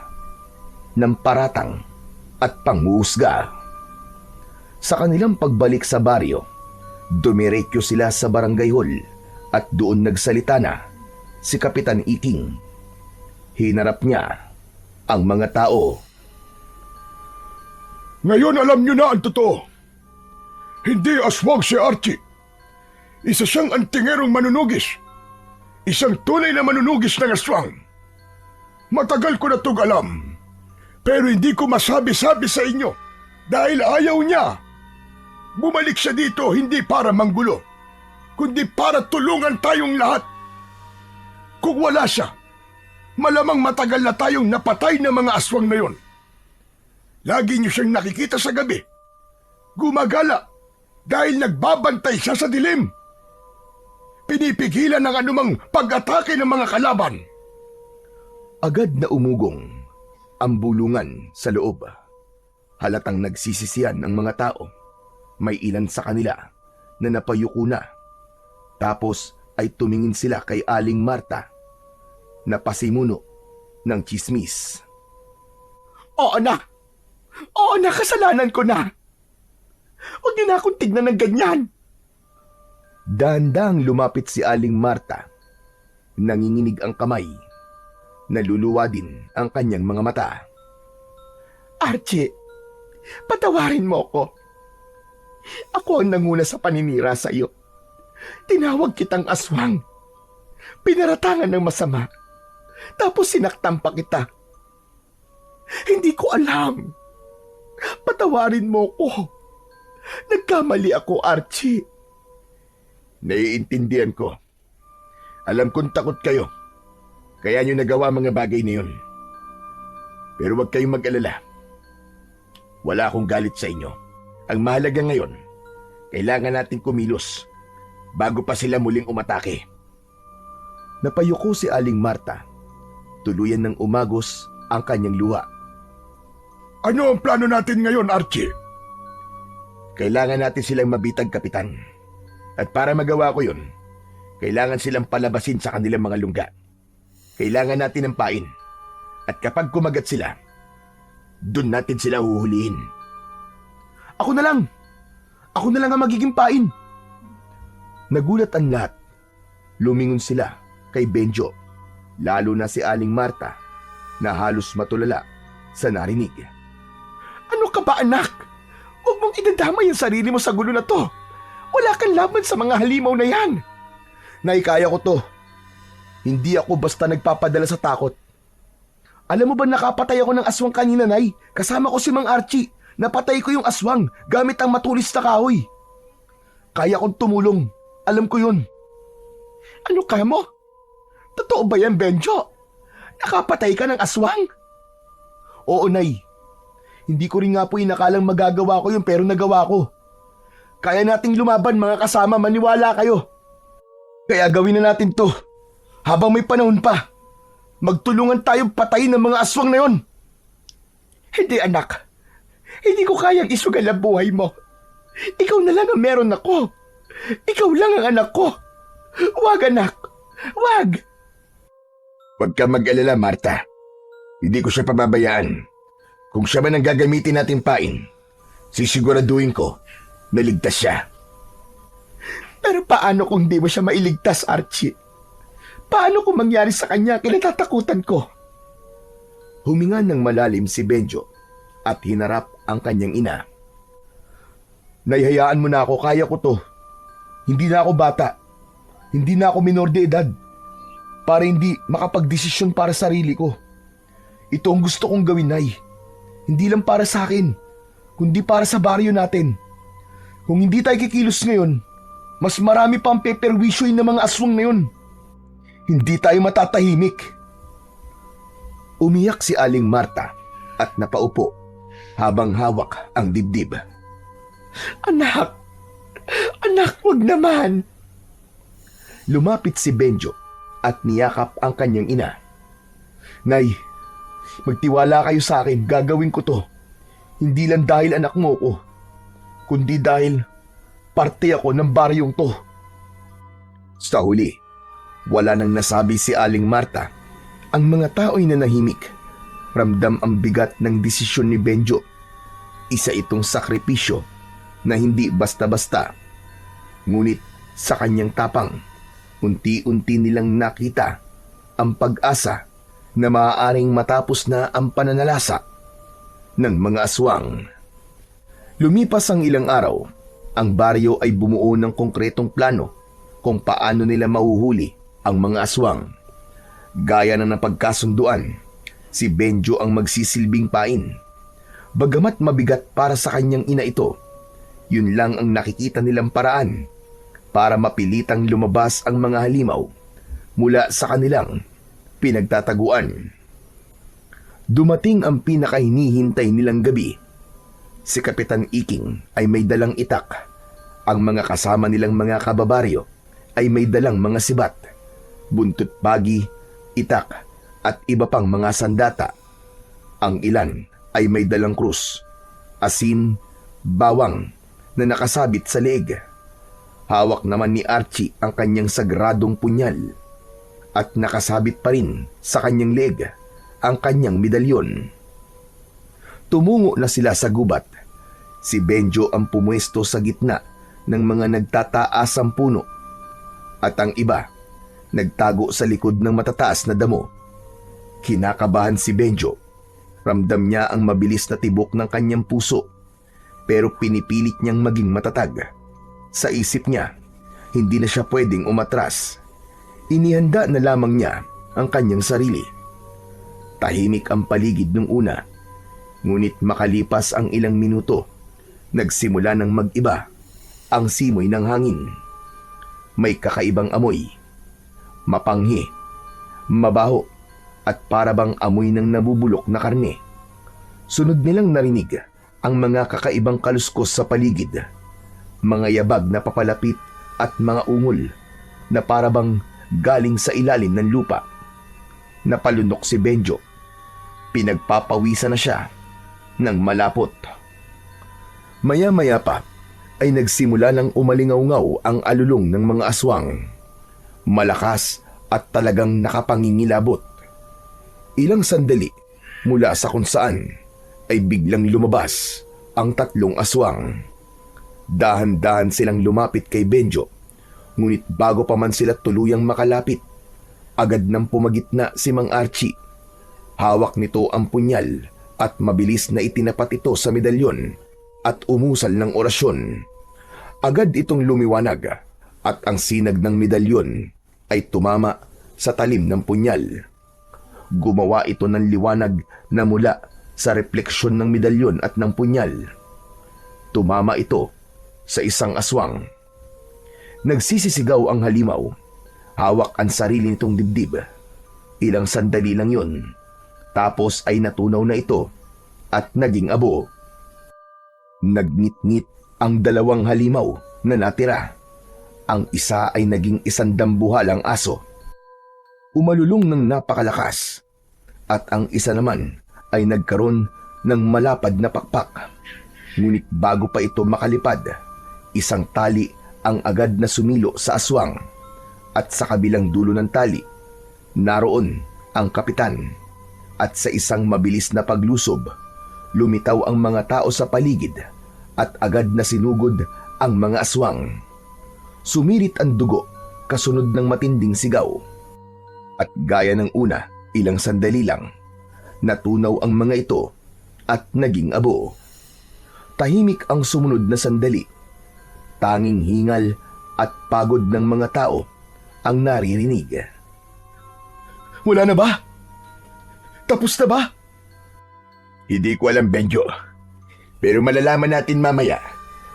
ng paratang at panghuhusga. Sa kanilang pagbalik sa baryo, dumiretso sila sa barangay hall at doon nagsalita na si Kapitan Iking. Hinarap niya ang mga tao. Ngayon alam nyo na ang totoo. Hindi aswang si Archie. Isa siyang antingerong manunugis. Isang tunay na manunugis ng aswang. Matagal ko na itong alam. Pero hindi ko masabi-sabi sa inyo dahil ayaw niya. Bumalik siya dito hindi para manggulo, kundi para tulungan tayong lahat. Kung wala siya, malamang matagal na tayong napatay ng mga aswang na yon. Lagi niyo siyang nakikita sa gabi. Gumagala dahil nagbabantay siya sa dilim. Pinipigilan ng anumang pag-atake ng mga kalaban. Agad na umugong ang bulungan sa loob. Halatang nagsisisiyan ang mga tao. May ilan sa kanila na napayuko na. Tapos ay tumingin sila kay Aling Marta na pasimuno ng tsismis. Oo na! Oo na, kasalanan ko na! Huwag niyo na akong tignan ng ganyan! Dahan-dahang lumapit si Aling Marta. Nanginginig ang kamay. Naluluwa din ang kanyang mga mata. Archie, patawarin mo ako. Ako ang nanguna sa paninira sa iyo. Tinawag kitang aswang. Pinaratangan ng masama. Tapos sinaktan pa kita. Hindi ko alam. Patawarin mo ko. Nagkamali ako, Archie. Naiintindihan ko. Alam kong takot kayo. Kaya nyo nagawa mga bagay na yun. Pero huwag kayong mag-alala. Wala akong galit sa inyo. Ang mahalaga ngayon, kailangan natin kumilos bago pa sila muling umatake. Napayuko si Aling Marta. Tuluyan ng umagos ang kanyang luha. Ano ang plano natin ngayon, Archie? Kailangan natin silang mabitag, Kapitan. At para magawa ko yun, kailangan silang palabasin sa kanilang mga lungga. Kailangan natin ng pain. At kapag kumagat sila, dun natin sila huhulihin. Ako na lang! Ako na lang ang magiging pain! Nagulat ang lahat. Lumingon sila kay Benjo, lalo na si Aling Marta, na halos matulala sa narinig. Ano ka ba, anak? Huwag mong idadamay ang sarili mo sa gulo na to. Wala kang laban sa mga halimaw na yan. Nay, kaya ko to. Hindi ako basta nagpapadala sa takot. Alam mo ba nakapatay ako ng aswang kanina, Nay? Kasama ko si Mang Archie. Napatay ko yung aswang gamit ang matulis na kahoy. Kaya kong tumulong. Alam ko yun. Ano ka mo? Totoo ba yan, Benjo? Nakapatay ka ng aswang? Oo, Nay. Hindi ko rin nga po inakalang magagawa ko yun pero nagawa ko. Kaya nating lumaban, mga kasama, maniwala kayo. Kaya gawin na natin to. Habang may panahon pa. Magtulungan tayong patayin ng mga aswang na yon. Hindi, anak. Hindi ko kayang isugal ang buhay mo. Ikaw na lang ang meron ako. Ikaw lang ang anak ko. Wag, anak. Wag. Huwag ka mag-alala, Marta. Hindi ko siya pababayaan. Kung siya man ang gagamitin natin pain, sisiguraduhin ko na ligtas siya. Pero paano kung di mo siya mailigtas, Archie? Paano kung mangyari sa kanya kinatatakutan ko? Huminga ng malalim si Benjo at hinarap ang kanyang ina. Nahihayaan mo na ako, kaya ko to. Hindi na ako bata. Hindi na ako minor de edad. Para hindi makapagdesisyon para sa sarili ko. Ito ang gusto kong gawin, Nay. Hindi lang para sa akin, kundi para sa baryo natin. Kung hindi tayo kikilos ngayon, mas marami pang peperwisyoin ng mga aswang na yun. Hindi tayo matatahimik. Umiyak si Aling Marta at napaupo habang hawak ang dibdib. Anak! Anak, wag naman! Lumapit si Benjo at niyakap ang kanyang ina. Nay, magtiwala kayo sa akin, gagawin ko to. Hindi lang dahil anak mo ko, kundi dahil parte ako ng baryong to. Sa huli, wala nang nasabi si Aling Marta. Ang mga tao'y nanahimik. Ramdam ang bigat ng desisyon ni Benjo. Isa itong sakripisyo na hindi basta-basta. Ngunit sa kanyang tapang, unti-unti nilang nakita ang pag-asa na maaaring matapos na ang pananalasa ng mga aswang. Lumipas ang ilang araw, ang baryo ay bumuo ng konkretong plano kung paano nila mahuhuli ang mga aswang. Gaya na napagkasunduan, si Benjo ang magsisilbing pain. Bagamat mabigat para sa kanyang ina ito, yun lang ang nakikita nilang paraan para mapilitang lumabas ang mga halimaw mula sa kanilang pinagtataguan. Dumating ang pinakahinihintay nilang gabi. Si Kapitan Iking ay may dalang itak. Ang mga kasama nilang mga kababaryo ay may dalang mga sibat, buntot bagi, itak at iba pang mga sandata. Ang ilan ay may dalang krus, asin, bawang na nakasabit sa leeg. Hawak naman ni Archie ang kanyang sagradong punyal at nakasabit pa rin sa kanyang leeg ang kanyang medalyon. Tumungo na sila sa gubat. Si Benjo ang pumuesto sa gitna ng mga nagtataasang puno at ang iba nagtago sa likod ng matataas na damo. Kinakabahan si Benjo. Ramdam niya ang mabilis na tibok ng kanyang puso, pero pinipilit niyang maging matatag. Sa isip niya, hindi na siya pwedeng umatras. Inihanda na lamang niya ang kanyang sarili. Tahimik ang paligid nung una, ngunit makalipas ang ilang minuto, nagsimula ng mag-iba ang simoy ng hangin. May kakaibang amoy, mapanghi, mabaho, at parabang amoy ng nabubulok na karne. Sunod nilang narinig ang mga kakaibang kaluskos sa paligid, mga yabag na papalapit at mga ungol na parabang galing sa ilalim ng lupa. Napalunok si Benjo. Pinagpapawisan na siya ng malapot. Maya-maya pa ay nagsimula ng umalingaw-ngaw ang alulong ng mga aswang. Malakas at talagang nakapangingilabot. Ilang sandali mula sa kung saan ay biglang lumabas ang tatlong aswang. Dahan-dahan silang lumapit kay Benjo, ngunit bago pa man sila tuluyang makalapit, agad nang pumagitna si Mang Archie. Hawak nito ang punyal at mabilis na itinapat ito sa medalyon at umusal ng orasyon. Agad itong lumiwanag at ang sinag ng medalyon ay tumama sa talim ng punyal. Gumawa ito ng liwanag na mula sa refleksyon ng medalyon at ng punyal. Tumama ito sa isang aswang. Nagsisisigaw ang halimaw. Hawak ang sarili nitong dibdib. Ilang sandali lang yun. Tapos ay natunaw na ito at naging abo. Nagngit-ngit ang dalawang halimaw na natira. Ang isa ay naging isang dambuhalang aso. Umalulong ng napakalakas. At ang isa naman ay nagkaroon ng malapad na pakpak. Ngunit bago pa ito makalipad, isang tali ang agad na sumilo sa aswang. At sa kabilang dulo ng tali, naroon ang kapitan. At sa isang mabilis na paglusob, lumitaw ang mga tao sa paligid at agad na sinugod ang mga aswang. Sumirit ang dugo kasunod ng matinding sigaw. At gaya ng una, ilang sandali lang, natunaw ang mga ito at naging abo. Tahimik ang sumunod na sandali. Tanging hingal at pagod ng mga tao ang naririnig. Wala na ba? Tapos na ba? Hindi ko alam, Benjo. Pero malalaman natin mamaya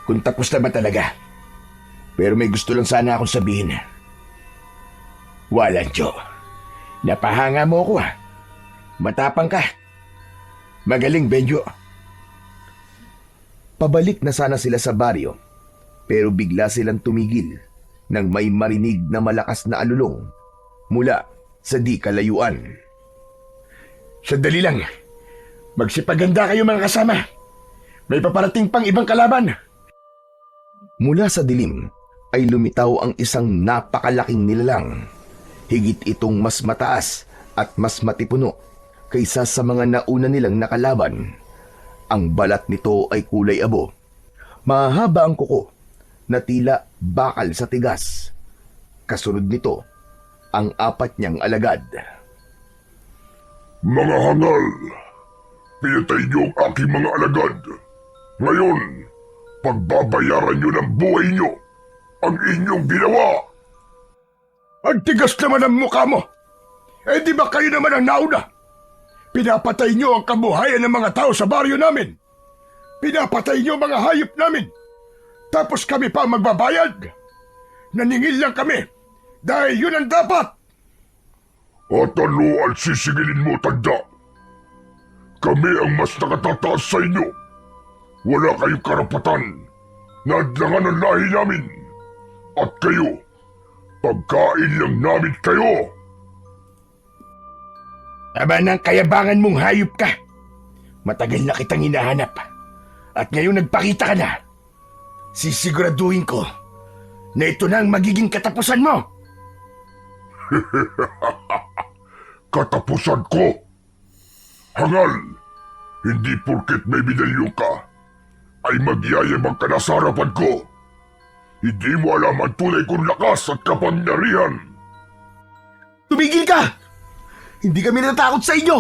kung tapos na ba talaga. Pero may gusto lang sana akong sabihin. Walang Joe. Napahanga mo ako ha. Matapang ka. Magaling, Benjo. Pabalik na sana sila sa baryo, pero bigla silang tumigil nang may marinig na malakas na alulong mula sa di kalayuan. Sandali lang. Magsipaganda kayo mga kasama. May paparating pang ibang kalaban. Mula sa dilim ay lumitaw ang isang napakalaking nilalang. Higit itong mas mataas at mas matipuno kaysa sa mga nauna nilang nakalaban. Ang balat nito ay kulay abo. Mahaba ang kuko na tila bakal sa tigas. Kasunod nito, ang apat niyang alagad. Mga hangal, pinatay niyo ang aking mga alagad. Ngayon, pagbabayaran niyo ng buhay niyo ang inyong ginawa. Ang tigas naman ang mukha mo. Eh di ba kayo naman ang nauna? Pinapatay niyo ang kabuhayan ng mga tao sa baryo namin. Pinapatay niyo mga hayop namin. Tapos kami pa magbabayad. Naningil lang kami dahil yun ang dapat. At ano ang sisigilin mo, tanda? Kami ang mas nakatataas sa inyo. Wala kayong karapatan na adlangan ang lahi namin. At kayo, pagkain lang namin kayo. Aba ng kayabangan mong hayop ka. Matagal na kitang hinahanap. At ngayon nagpakita ka na. Sisiguraduhin ko na ito na ang magiging katapusan mo. Katapusan ko. Hangal, hindi porket may medalyon ka, ay magyayabang ka na sa harapan ko. Hindi mo alam ang tunay kong lakas at kapangyarihan. Tumigil ka! Hindi kami natatakot sa inyo!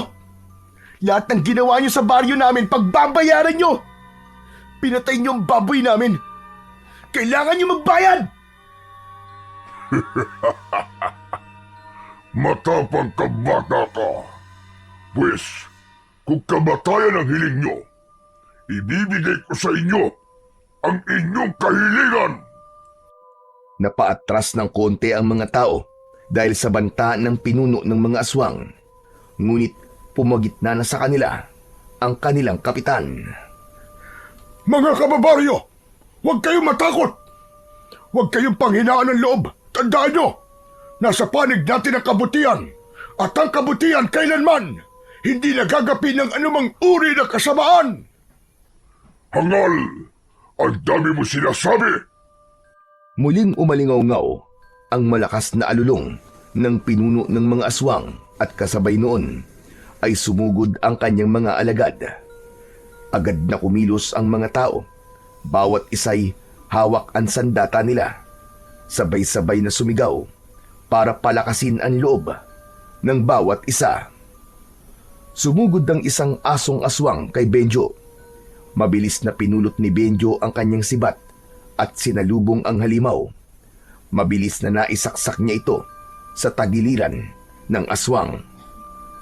Lahat ng ginawa niyo sa baryo namin, pagbabayaran niyo! Pinatay niyo ang baboy namin! Kailangan niyo magbayad! Matapang ka bata ka. Pwes, kung kamatayan ang hiling nyo, ibibigay ko sa inyo ang inyong kahilingan. Napaatras ng konti ang mga tao dahil sa banta ng pinuno ng mga aswang. Ngunit pumagitna na sa kanila ang kanilang kapitan. Mga kababaryo, huwag kayong matakot. Huwag kayong panghinaan ng loob. Tandaan nyo, nasa panig natin ang kabutihan. At ang kabutihan kailanman hindi nagagapi ng anumang uri ng kasamaan. Hangal, ang dami mo sinasabi. Muling umalingaw-ngaw ang malakas na alulong ng pinuno ng mga aswang at kasabay noon ay sumugod ang kanyang mga alagad. Agad na kumilos ang mga tao. Bawat isa'y hawak ang sandata nila. Sabay-sabay na sumigaw para palakasin ang loob ng bawat isa. Sumugod ang isang asong aswang kay Benjo. Mabilis na pinulot ni Benjo ang kanyang sibat at sinalubong ang halimaw. Mabilis na naisaksak niya ito sa tagiliran ng aswang.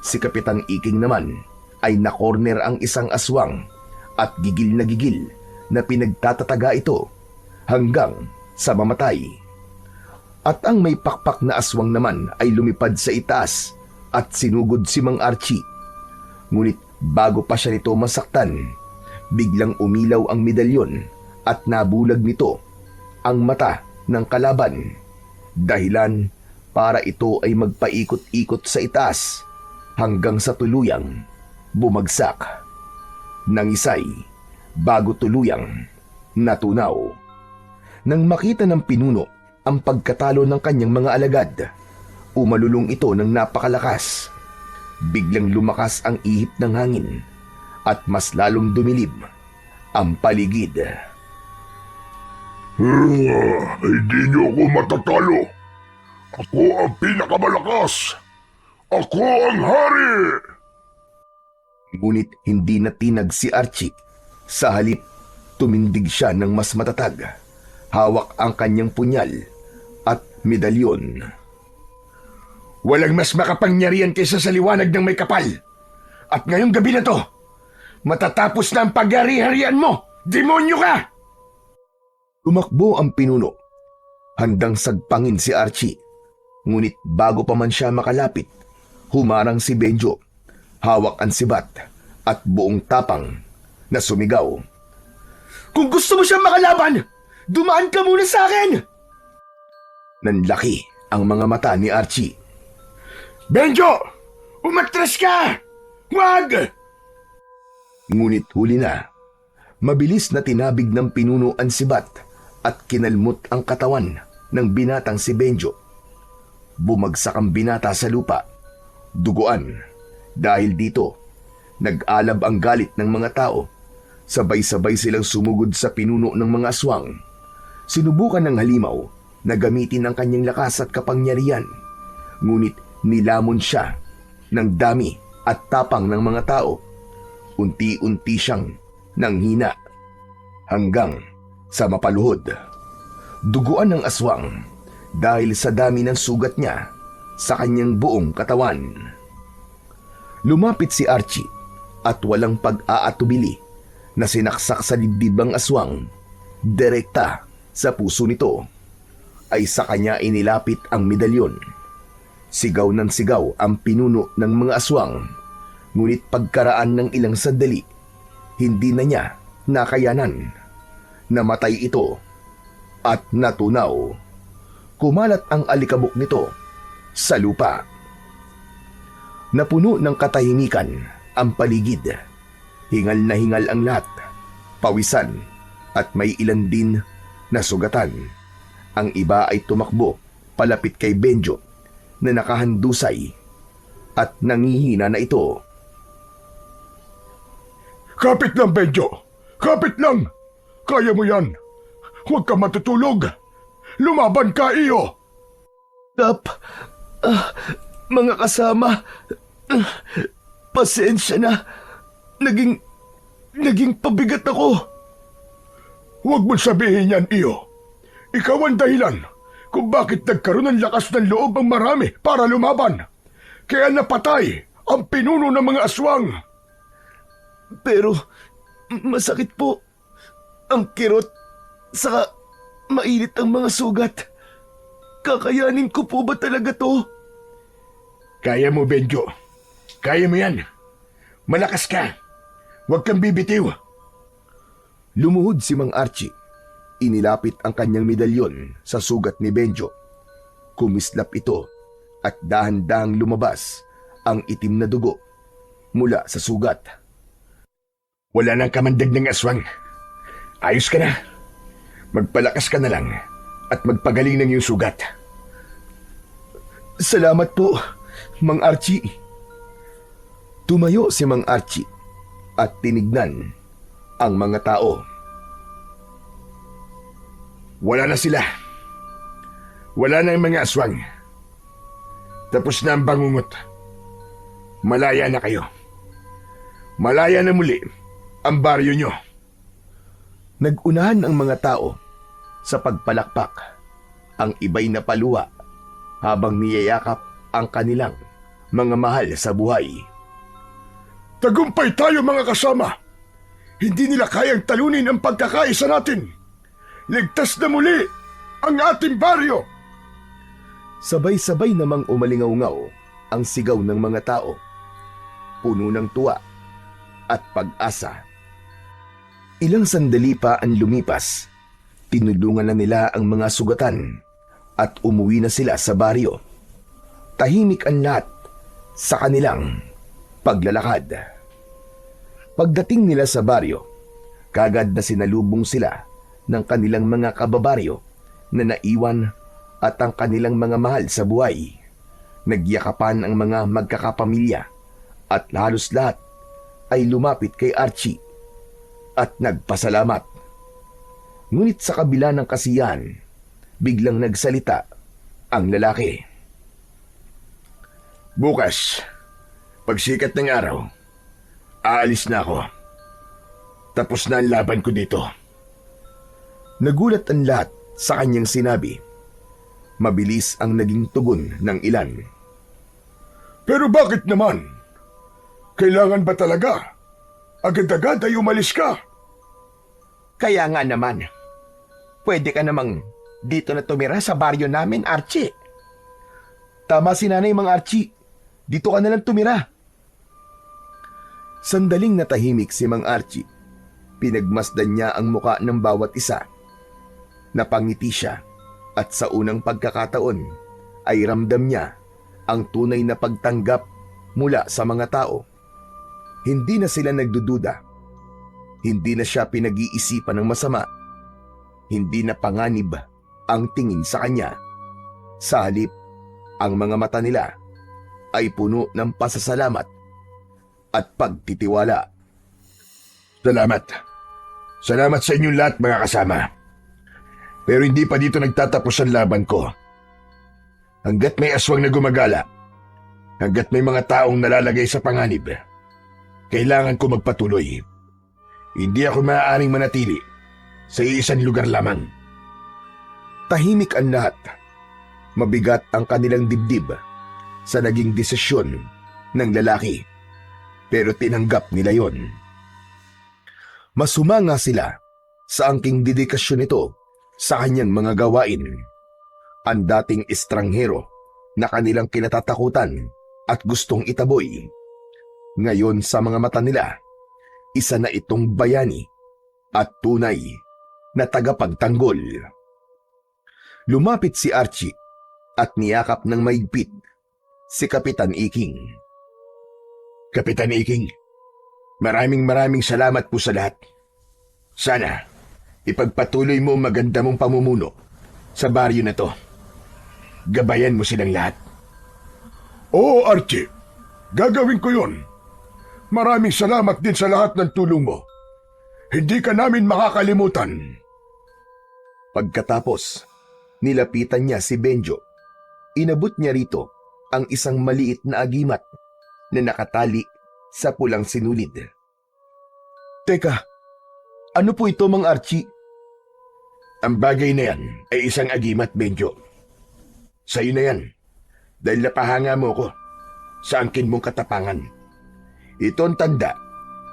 Si Kapitan Iking naman ay nakorner ang isang aswang at gigil na pinagtatataga ito hanggang sa mamatay. At ang may pakpak na aswang naman ay lumipad sa itaas at sinugod si Mang Archie. Ngunit bago pa siya nito masaktan, biglang umilaw ang medalyon at nabulag nito ang mata ng kalaban. Dahilan para ito ay magpaikot-ikot sa itaas hanggang sa tuluyang bumagsak. Nangisay bago tuluyang natunaw. Nang makita ng pinuno ang pagkatalo ng kanyang mga alagad, umalulong ito ng napakalakas. Biglang lumakas ang ihip ng hangin at mas lalong dumilib ang paligid. Hindi niyo ako matatalo. Ako ang pinakamalakas. Ako ang hari. Ngunit hindi natinag si Archie. Sa halip, tumindig siya ng mas matatag. Hawak ang kanyang punyal at medalyon. Walang mas makapangyarihan kaysa sa liwanag ng may kapal. At ngayong gabi na to, matatapos na ang pag-ari-harian mo! Demonyo ka! Tumakbo ang pinuno. Handang sagpangin si Archie. Ngunit bago pa man siya makalapit, humarang si Benjo. Hawak ang sibat at buong tapang na sumigaw. Kung gusto mo siyang makalaban, dumaan ka muna sa akin! Nanlaki ang mga mata ni Archie. Benjo! Umatras ka! Huwag! Ngunit huli na. Mabilis na tinabig ng pinuno ang sibat at kinalmot ang katawan ng binatang si Benjo. Bumagsak ang binata sa lupa. Duguan. Dahil dito, nag-alab ang galit ng mga tao. Sabay-sabay silang sumugod sa pinuno ng mga aswang. Sinubukan ng halimaw na gamitin ang kanyang lakas at kapangyarihan. Ngunit nilamon siya ng dami at tapang ng mga tao. Unti-unti siyang nanghina hanggang sa mapaluhod. Duguan ng aswang dahil sa dami ng sugat niya sa kanyang buong katawan. Lumapit si Archie at walang pag-aatubili na sinaksak sa dibdib ang aswang. Direkta sa puso nito ay sa kanya inilapit ang medalyon. Sigaw ng sigaw ang pinuno ng mga aswang, ngunit pagkaraan ng ilang sandali, hindi na niya nakayanan. Namatay ito at natunaw. Kumalat ang alikabok nito sa lupa. Napuno ng katahimikan ang paligid. Hingal na hingal ang lahat, pawisan at may ilan din na sugatan. Ang iba ay tumakbo palapit kay Benjo na nakahandusay at nangihina na ito. Kapit lang, Benjo! Kapit lang! Kaya mo yan! Huwag ka matutulog! Lumaban ka, iyo! Mga kasama, pasensya na. Naging pabigat ako. Huwag mo sabihin yan, iyo. Ikaw ang dahilan kung bakit nagkaroon ng lakas ng loob ang marami para lumaban. Kaya napatay ang pinuno ng mga aswang. Pero masakit po ang kirot, saka mainit ang mga sugat. Kakayanin ko po ba talaga to? Kaya mo, Benjo. Kaya mo yan. Malakas ka. Huwag kang bibitiw. Lumuhod si Mang Archie. Inilapit ang kanyang medalyon sa sugat ni Benjo. Kumislap ito at dahan-dahang lumabas ang itim na dugo mula sa sugat. Wala nang kamandag ng aswang. Ayos ka na. Magpalakas ka na lang at magpagaling ng iyong sugat. Salamat po, Mang Archie. Tumayo si Mang Archie at tinignan ang mga tao. Wala na sila. Wala na ang mga aswang. Tapos na ang bangungot. Malaya na kayo. Malaya na muli ang baryo nyo. Nagunahan ang mga tao sa pagpalakpak. Ang iba'y napaluwa habang niyayakap ang kanilang mga mahal sa buhay. Tagumpay tayo, mga kasama. Hindi nila kayang talunin ang pagkakaisa natin. Ligtas na muli ang ating baryo. Sabay-sabay namang umalingaw-ngaw ang sigaw ng mga tao. Puno ng tuwa at pag-asa. Ilang sandali pa ang lumipas. Tinulungan na nila ang mga sugatan at umuwi na sila sa baryo. Tahimik ang lahat sa kanilang paglalakad. Pagdating nila sa baryo, kagad na sinalubong sila ng kanilang mga kababaryo na naiwan at ang kanilang mga mahal sa buhay. Nagyakapan ang mga magkakapamilya at halos lahat ay lumapit kay Archie at nagpasalamat. Ngunit sa kabila ng kasiyahan, biglang nagsalita ang lalaki. Bukas, pagsikat ng araw, aalis na ako. Tapos na ang laban ko dito. Nagulat ang lahat sa kanyang sinabi. Mabilis ang naging tugon ng ilan. Pero bakit naman? Kailangan ba talaga? Agad-agad ay umalis ka. Kaya nga naman, pwede ka namang dito na tumira sa baryo namin, Archie. Tama si Nanay, Mang Archie. Dito ka nalang tumira. Sandaling natahimik si Mang Archie. Pinagmasdan niya ang muka ng bawat isa. Napangiti siya at sa unang pagkakataon ay ramdam niya ang tunay na pagtanggap mula sa mga tao. Hindi na sila nagdududa. Hindi na siya pinag-iisipan ng masama. Hindi na panganib ang tingin sa kanya. Sa halip, ang mga mata nila ay puno ng pasasalamat at pagtitiwala. Salamat. Salamat sa inyong lahat, mga kasama. Pero hindi pa dito nagtatapos ang laban ko. Hanggat may aswang na gumagala, hanggat may mga taong nalalagay sa panganib, kailangan ko magpatuloy. Hindi ako maaaring manatili sa isang lugar lamang. Tahimik ang lahat. Mabigat ang kanilang dibdib sa naging desisyon ng lalaki. Pero tinanggap nila yon. Masumanga sila sa angking dedikasyon nito sa kanyang mga gawain. Ang dating estranghero na kanilang kinatatakutan at gustong itaboy. Ngayon sa mga mata nila, isa na itong bayani at tunay na tagapagtanggol. Lumapit si Archie at niyakap ng maigpit si Kapitan Iking. Kapitan Iking, maraming salamat po sa lahat. Sana ipagpatuloy mo ang maganda mong pamumuno sa baryo na to. Gabayan mo silang lahat. Oo, Archie. Gagawin ko yon. Maraming salamat din sa lahat ng tulong mo. Hindi ka namin makakalimutan. Pagkatapos, nilapitan niya si Benjo. Inabot niya rito ang isang maliit na agimat na nakatali sa pulang sinulid. Teka, ano po ito, Mang Archie? Ang bagay na yan ay isang agimat, Benjo. Sa'yo na yan, dahil napahanga mo ko sa angkin mong katapangan. Ito ang tanda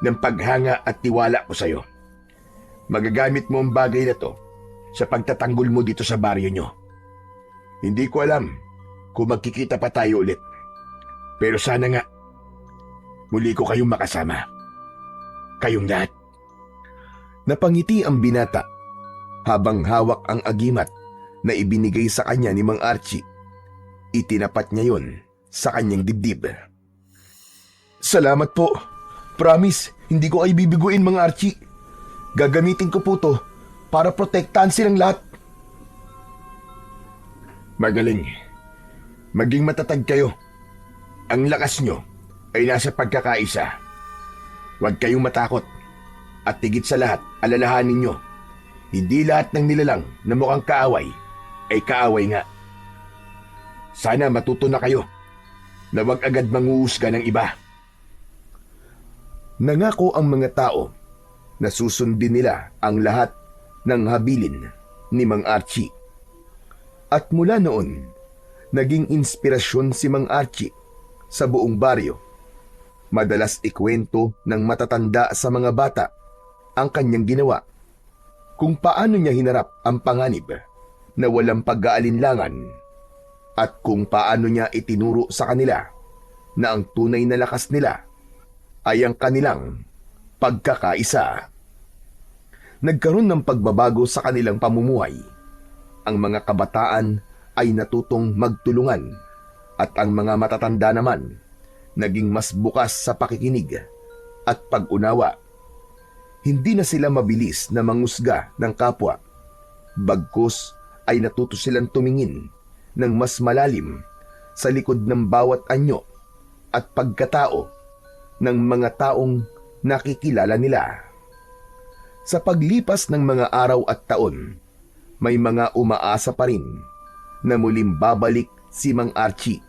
ng paghanga at tiwala ko sa'yo. Magagamit mo ang bagay na to sa pagtatanggol mo dito sa baryo nyo. Hindi ko alam kung magkikita pa tayo ulit. Pero sana nga, muli ko kayong makasama. Kayong lahat. Napangiti ang binata habang hawak ang agimat na ibinigay sa kanya ni Mang Archie. Itinapat niya yon sa kanyang dibdib. Salamat po. Promise, hindi ko kayo bibiguin, Mang Archie. Gagamitin ko po to para protektahan silang lahat. Magaling. Maging matatag kayo. Ang lakas nyo ay nasa pagkakaisa. Huwag kayong matakot. At higit sa lahat, alalahanin nyo. Hindi lahat ng nilalang na mukhang kaaway ay kaaway nga. Sana matuto na kayo na huwag agad manguhusga ng iba. Nangako ang mga tao na susundin nila ang lahat ng habilin ni Mang Archie. At mula noon, naging inspirasyon si Mang Archie sa buong baryo. Madalas ikwento ng matatanda sa mga bata ang kanyang ginawa, kung paano niya hinarap ang panganib na walang pag-aalinlangan at kung paano niya itinuro sa kanila na ang tunay na lakas nila ay ang kanilang pagkakaisa. Nagkaroon ng pagbabago sa kanilang pamumuhay. Ang mga kabataan ay natutong magtulungan at ang mga matatanda naman naging mas bukas sa pakikinig at pag-unawa. Hindi na sila mabilis na mangusga ng kapwa. Bagkus ay natuto silang tumingin ng mas malalim sa likod ng bawat anyo at pagkatao ng mga taong nakikilala nila. Sa paglipas ng mga araw at taon, may mga umaasa pa rin na muling babalik si Mang Archie.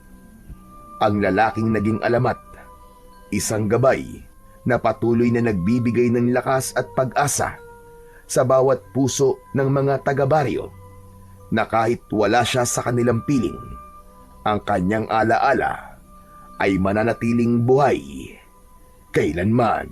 Ang lalaking naging alamat, isang gabay na patuloy na nagbibigay ng lakas at pag-asa sa bawat puso ng mga taga-baryo na kahit wala siya sa kanilang piling, ang kanyang alaala ay mananatiling buhay kailanman.